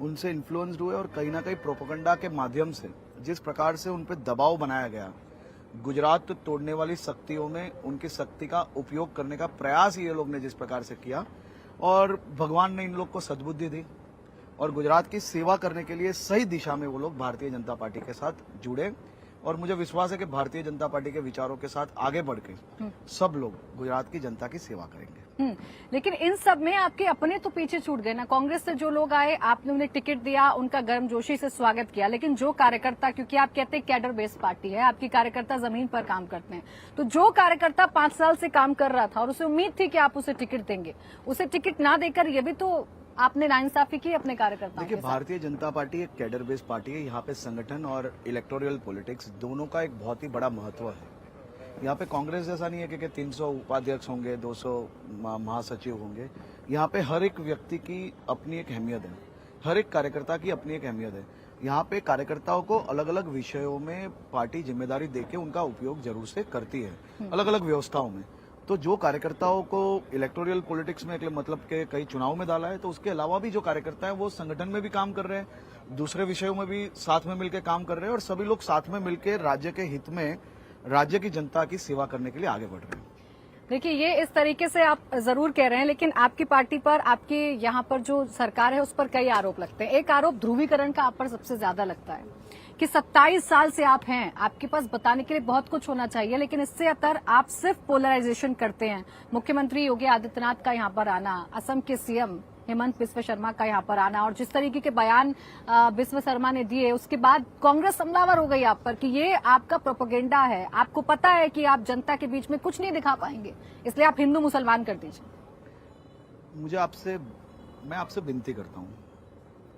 उनसे इन्फ्लुएंस्ड हुए और कहीं ना कहीं प्रोपेगेंडा के माध्यम से जिस प्रकार से उन पर दबाव बनाया गया, गुजरात तोड़ने वाली शक्तियों में उनकी शक्ति का उपयोग करने का प्रयास ये लोग ने जिस प्रकार से किया, और भगवान ने इन लोग को सद्बुद्धि दी और गुजरात की सेवा करने के लिए सही दिशा में वो लोग भारतीय जनता पार्टी के साथ जुड़े और मुझे विश्वास है कि भारतीय जनता पार्टी के विचारों के साथ आगे बढ़ के सब लोग गुजरात की जनता की सेवा करेंगे। लेकिन इन सब में आपके अपने तो पीछे छूट गए ना। कांग्रेस से जो लोग आए, आपने उन्हें टिकट दिया, उनका गर्मजोशी से स्वागत किया, लेकिन जो कार्यकर्ता, क्योंकि आप कहते हैं कैडर बेस्ड पार्टी है, आपकी कार्यकर्ता जमीन पर काम करते हैं, तो जो कार्यकर्ता 5 साल से काम कर रहा था और उसे उम्मीद थी कि आप उसे टिकट देंगे, उसे टिकट ना देकर ये भी तो आपने नाइंसाफी की अपने कार्यकर्ताओं के साथ। देखिए, भारतीय जनता पार्टी एक कैडर बेस्ड पार्टी है। यहाँ पे संगठन और इलेक्टोरल पॉलिटिक्स दोनों का एक बहुत ही बड़ा महत्व है। यहाँ पे कांग्रेस जैसा नहीं है कि 300 उपाध्यक्ष होंगे, 200 महासचिव होंगे। यहाँ पे हर एक व्यक्ति की अपनी एक अहमियत है, हर एक कार्यकर्ता की अपनी एक अहमियत है। यहाँ पे कार्यकर्ताओं को अलग अलग विषयों में पार्टी जिम्मेदारी देके उनका उपयोग जरूर से करती है, अलग अलग व्यवस्थाओं में। तो जो कार्यकर्ताओं को इलेक्टोरल पॉलिटिक्स में मतलब के कई चुनाव में डाला है, तो उसके अलावा भी जो कार्यकर्ता है वो संगठन में भी काम कर रहे हैं, दूसरे विषयों में भी साथ में मिलकर काम कर रहे हैं और सभी लोग साथ में मिलकर राज्य के हित में, राज्य की जनता की सेवा करने के लिए आगे बढ़ रहे हैं। देखिए, ये इस तरीके से आप जरूर कह रहे हैं, लेकिन आपकी पार्टी पर, आपके यहाँ पर जो सरकार है उस पर कई आरोप लगते हैं। एक आरोप ध्रुवीकरण का आप पर सबसे ज्यादा लगता है कि 27 साल से आप हैं, आपके पास बताने के लिए बहुत कुछ होना चाहिए, लेकिन इससे अतर आप सिर्फ पोलराइजेशन करते हैं। मुख्यमंत्री योगी आदित्यनाथ का यहाँ पर आना, असम के सीएम हेमंत बिस्वा शर्मा का यहाँ पर आना और जिस तरीके के बयान बिस्वा शर्मा ने दिए, उसके बाद कांग्रेस हमलावर हो गई आप पर कि ये आपका प्रोपेगेंडा है, आपको पता है कि आप जनता के बीच में कुछ नहीं दिखा पाएंगे, इसलिए आप हिंदू मुसलमान कर दीजिए। मैं आपसे विनती करता हूँ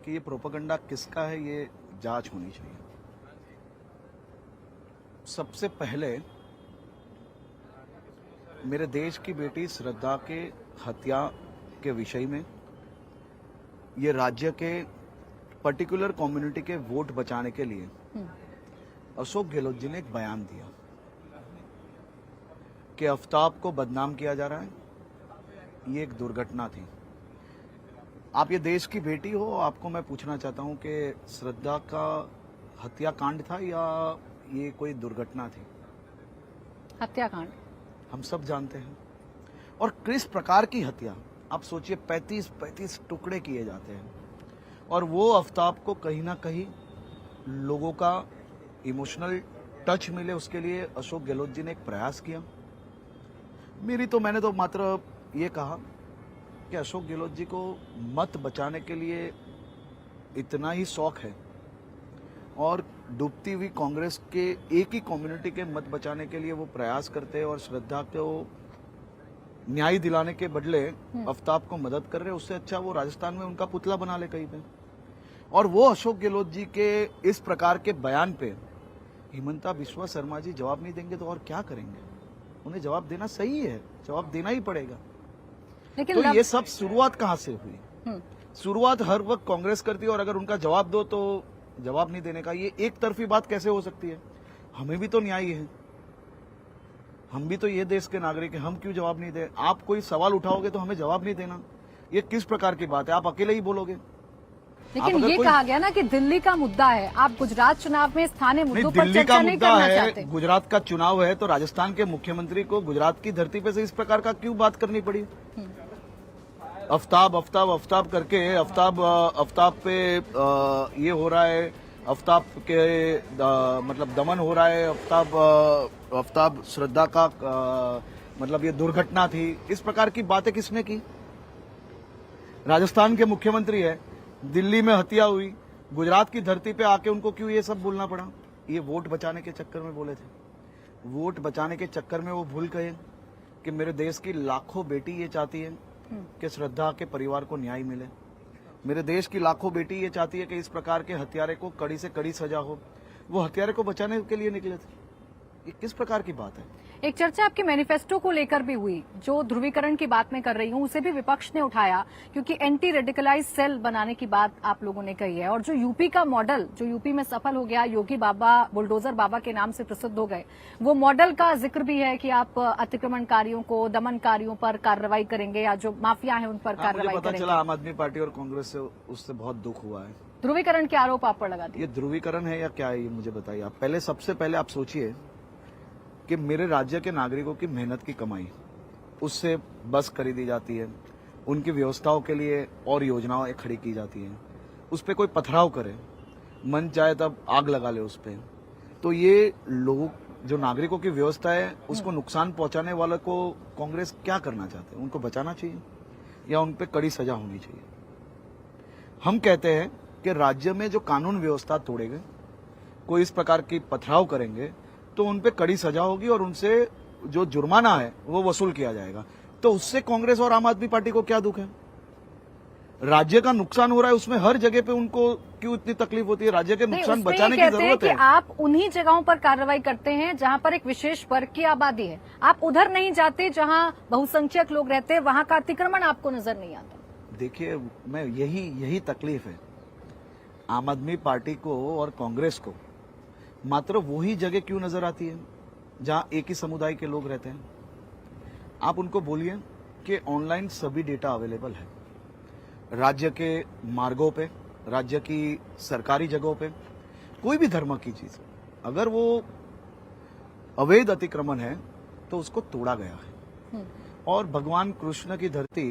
कि ये प्रोपेगेंडा किसका है, ये जांच होनी चाहिए। सबसे पहले मेरे देश की बेटी श्रद्धा के हत्या के विषय में ये राज्य के पर्टिकुलर कम्युनिटी के वोट बचाने के लिए अशोक गहलोत जी ने एक बयान दिया कि आफ्ताब को बदनाम किया जा रहा है, ये एक दुर्घटना थी। आप ये देश की बेटी हो, आपको मैं पूछना चाहता हूं कि श्रद्धा का हत्याकांड था या ये कोई दुर्घटना थी? हत्याकांड। हम सब जानते हैं। और किस प्रकार की हत्या, आप सोचिए 35 टुकड़े किए जाते हैं और वो आफ्ताब को कहीं ना कहीं लोगों का इमोशनल टच मिले, उसके लिए अशोक गहलोत जी ने एक प्रयास किया। मैंने तो मात्र ये कहा कि अशोक गहलोत जी को मत बचाने के लिए इतना ही शौक है और डूबती हुई कांग्रेस के एक ही कम्युनिटी के मत बचाने के लिए वो प्रयास करते हैं और श्रद्धा को न्याय दिलाने के बदले आफ्ताब को मदद कर रहे हैं। उससे अच्छा वो राजस्थान में उनका पुतला बना ले कहीं पे। और वो अशोक गहलोत जी के इस प्रकार के बयान पे हिमंता बिस्वा शर्मा जी जवाब नहीं देंगे तो और क्या करेंगे? उन्हें जवाब देना सही है, जवाब देना ही पड़ेगा। लेकिन तो ये सब शुरुआत कहां से हुई? शुरुआत हर वक्त कांग्रेस करती है और अगर उनका जवाब दो तो जवाब नहीं देने का, ये एक तरफी बात कैसे हो सकती है? हमें भी तो न्याय है, हम भी तो ये देश के नागरिक हैं, हम क्यों जवाब नहीं दे? आप कोई सवाल उठाओगे तो हमें जवाब नहीं देना, ये किस प्रकार की बात है? आप अकेले ही बोलोगे? लेकिन ये कहा गया ना कि दिल्ली का मुद्दा है, आप गुजरात चुनाव में स्थानीय मुद्दों पर दिल्ली का चर्चा नहीं मुद्दा करना चाहते। है, गुजरात का चुनाव है तो राजस्थान के मुख्यमंत्री को गुजरात की धरती पे से इस प्रकार का क्यों बात करनी पड़ी? आफ्ताब करके आफ्ताब पे ये हो रहा है, आफ्ताब के मतलब दमन हो रहा है, आफ्ताब श्रद्धा का मतलब ये दुर्घटना थी, इस प्रकार की बातें किसने की? राजस्थान के मुख्यमंत्री है, दिल्ली में हत्या हुई, गुजरात की धरती पे आके उनको क्यों ये सब बोलना पड़ा? ये वोट बचाने के चक्कर में बोले थे। वोट बचाने के चक्कर में वो भूल गए कि मेरे देश की लाखों बेटी ये चाहती है कि श्रद्धा के परिवार को न्याय मिले। मेरे देश की लाखों बेटी ये चाहती है कि इस प्रकार के हत्यारे को कड़ी से कड़ी सजा हो। वो हत्यारे को बचाने के लिए निकले थे। ये किस प्रकार की बात है? एक चर्चा आपके मैनिफेस्टो को लेकर भी हुई, जो ध्रुवीकरण की बात मैं कर रही हूं, उसे भी विपक्ष ने उठाया क्योंकि एंटी रेडिकलाइज सेल बनाने की बात आप लोगों ने कही है। और जो यूपी का मॉडल, जो यूपी में सफल हो गया, योगी बाबा बुलडोजर बाबा के नाम से प्रसिद्ध हो गए, वो मॉडल का जिक्र भी है कि आप अतिक्रमणकारियों को, दमनकारियों पर कार्रवाई करेंगे या जो माफिया है उन पर कार्रवाई पता करेंगे। चला आम आदमी पार्टी और कांग्रेस से उससे बहुत दुख हुआ है। ध्रुवीकरण के आरोप आप पर लगा दिए। ये ध्रुवीकरण है या क्या है, ये मुझे बताइए आप। सबसे पहले आप सोचिए कि मेरे राज्य के नागरिकों की मेहनत की कमाई, उससे बस खरीदी जाती है, उनकी व्यवस्थाओं के लिए और योजनाएं खड़ी की जाती हैं, उस पर कोई पथराव करे, मन चाहे तब आग लगा ले उस पर, तो ये लोग जो नागरिकों की व्यवस्था है उसको नुकसान पहुंचाने वालों को कांग्रेस क्या करना चाहते हैं? उनको बचाना चाहिए या उन पर कड़ी सजा होनी चाहिए? हम कहते हैं कि राज्य में जो कानून व्यवस्था तोड़ेंगे, कोई इस प्रकार की पथराव करेंगे तो उन पे कड़ी सजा होगी और उनसे जो जुर्माना है वो वसूल किया जाएगा। तो उससे कांग्रेस और आम आदमी पार्टी को क्या दुख है? राज्य का नुकसान हो रहा है, उसमें हर जगह पे उनको क्यों इतनी तकलीफ होती है? राज्य के नुकसान बचाने की जरूरत है। आप उन्हीं जगहों पर कार्रवाई करते हैं जहां पर एक विशेष वर्ग की आबादी है, आप उधर नहीं जाते जहां बहुसंख्यक लोग रहते हैं, वहां का अतिक्रमण आपको नजर नहीं आता। देखिए, मैं यही तकलीफ है आम आदमी पार्टी को और कांग्रेस को। मात्र वही जगह क्यों नजर आती है जहां एक ही समुदाय के लोग रहते हैं? आप उनको बोलिए कि ऑनलाइन सभी डेटा अवेलेबल है, राज्य के मार्गों पे, राज्य की सरकारी जगहों पे, कोई भी धर्म की चीज, अगर वो अवैध अतिक्रमण है तो उसको तोड़ा गया है। और भगवान कृष्ण की धरती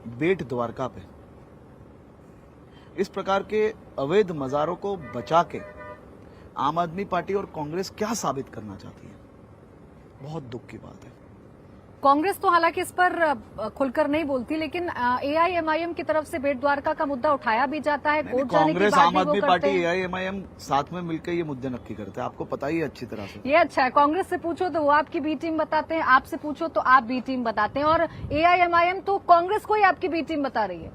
बेट द्वारका पे इस प्रकार के अवैध मजारों को बचा के आम आदमी पार्टी और कांग्रेस क्या साबित करना चाहती है? बहुत दुख की बात है। कांग्रेस तो हालांकि इस पर खुलकर नहीं बोलती, लेकिन एआईएमआईएम की तरफ से बेट द्वारका का मुद्दा उठाया भी जाता है। कोर्ट जाने की कांग्रेस, बात आम भी वो आदमी करते पार्टी, हैं। एआईएमआईएम साथ में मिलकर ये मुद्दे नक्की करते हैं, आपको पता ही है अच्छी तरह से। ये अच्छा है, कांग्रेस से पूछो तो वो आपकी बी टीम बताते हैं, आपसे पूछो तो आप बी टीम बताते हैं, और एआईएमआईएम तो कांग्रेस को ही आपकी बी टीम बता रही है।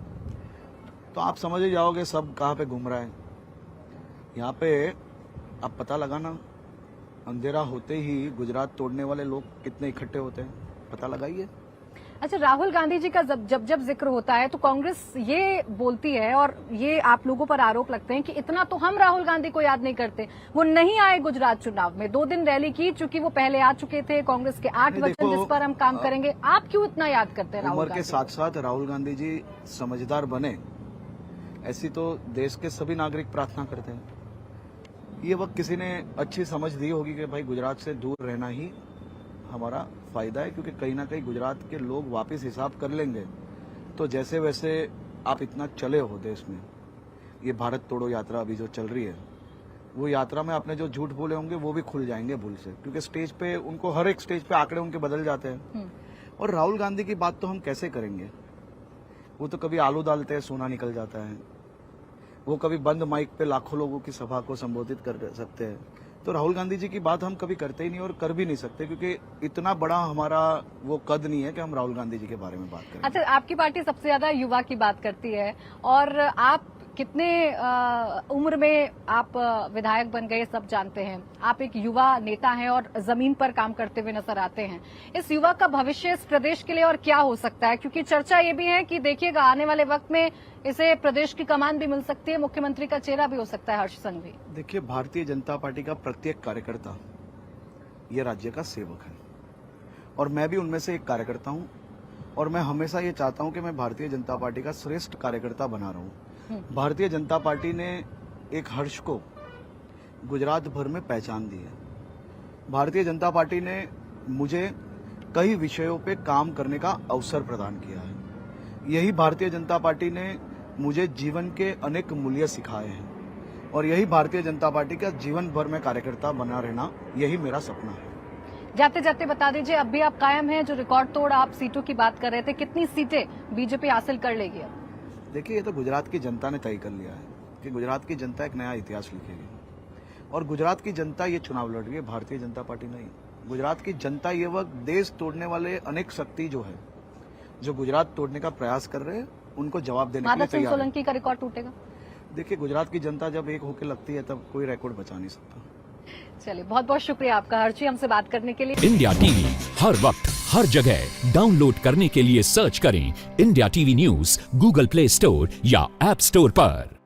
तो आप समझ ही जाओगे सब कहाँ पे घूम रहा है। यहाँ पे आप पता लगाना, अंधेरा होते ही गुजरात तोड़ने वाले लोग कितने इकट्ठे होते हैं, पता लगाइए। अच्छा, राहुल गांधी जी का जब जब जिक्र होता है तो कांग्रेस ये बोलती है और ये आप लोगों पर आरोप लगते हैं कि इतना तो हम राहुल गांधी को याद नहीं करते। वो नहीं आए गुजरात चुनाव में, 2 दिन रैली की, चूंकि वो पहले आ चुके थे। कांग्रेस के 8 नहीं, वचन देखो, जिस पर हम काम करेंगे, आप क्यों इतना याद करते हैं राहुल उम्र के गांधी साथ साथ राहुल गांधी जी समझदार बने, ऐसी तो देश के सभी नागरिक प्रार्थना करते हैं। ये वक्त किसी ने अच्छी समझ दी होगी कि भाई गुजरात से दूर रहना ही हमारा फायदा है, क्योंकि कहीं ना कहीं गुजरात के लोग वापस हिसाब कर लेंगे। तो जैसे वैसे आप इतना चले हो देश में, ये भारत तोड़ो यात्रा अभी जो चल रही है, वो यात्रा में आपने जो झूठ बोले होंगे वो भी खुल जाएंगे भूल से, क्योंकि स्टेज पे उनको हर एक स्टेज पे आंकड़े उनके बदल जाते हैं। और राहुल गांधी की बात तो हम कैसे करेंगे? वो तो कभी आलू डालते हैं सोना निकल जाता है, वो कभी बंद माइक पे लाखों लोगों की सभा को संबोधित कर सकते हैं। तो राहुल गांधी जी की बात हम कभी करते ही नहीं और कर भी नहीं सकते, क्योंकि इतना बड़ा हमारा वो कद नहीं है कि हम राहुल गांधी जी के बारे में बात करें। अच्छा, आपकी पार्टी सबसे ज्यादा युवा की बात करती है और आप कितने उम्र में आप विधायक बन गए सब जानते हैं। आप एक युवा नेता हैं और जमीन पर काम करते हुए नजर आते हैं। इस युवा का भविष्य इस प्रदेश के लिए और क्या हो सकता है? क्योंकि चर्चा ये भी है कि देखिएगा आने वाले वक्त में इसे प्रदेश की कमान भी मिल सकती है, मुख्यमंत्री का चेहरा भी हो सकता है हर्ष संघवी। देखिए, भारतीय जनता पार्टी का प्रत्येक कार्यकर्ता ये राज्य का सेवक है और मैं भी उनमें से एक कार्यकर्ता हूं और मैं हमेशा ये चाहता हूं कि मैं भारतीय जनता पार्टी का श्रेष्ठ कार्यकर्ता बना रहा हूं। भारतीय जनता पार्टी ने एक हर्ष को गुजरात भर में पहचान दी है। भारतीय जनता पार्टी ने मुझे कई विषयों पे काम करने का अवसर प्रदान किया है। यही भारतीय जनता पार्टी ने मुझे जीवन के अनेक मूल्य सिखाए हैं और यही भारतीय जनता पार्टी का जीवन भर में कार्यकर्ता बना रहना, यही मेरा सपना है। जाते जाते बता दीजिए, अब भी आप कायम हैं जो रिकॉर्ड तोड़ आप सीटों की बात कर रहे थे, कितनी सीटें बीजेपी हासिल कर लेगी? अब देखिए, ये तो गुजरात की जनता ने तय कर लिया है कि गुजरात की जनता एक नया इतिहास लिखेगी और गुजरात की जनता ये चुनाव लड़ रही है, भारतीय जनता पार्टी नहीं। गुजरात की जनता ये वक्त देश तोड़ने वाले अनेक शक्ति जो है, जो गुजरात तोड़ने का प्रयास कर रहे हैं, उनको जवाब देने के लिए माधव सिंह तैयार है। सोलंकी का रिकॉर्ड टूटेगा? देखिए, गुजरात की जनता जब एक होकर लगती है तब कोई रिकॉर्ड बचा नहीं सकता। चलिए, बहुत बहुत शुक्रिया आपका हर्षी, हमसे बात करने के लिए। इंडिया टीवी हर वक्त हर जगह डाउनलोड करने के लिए सर्च करें India TV news Google play store या ऐप स्टोर पर।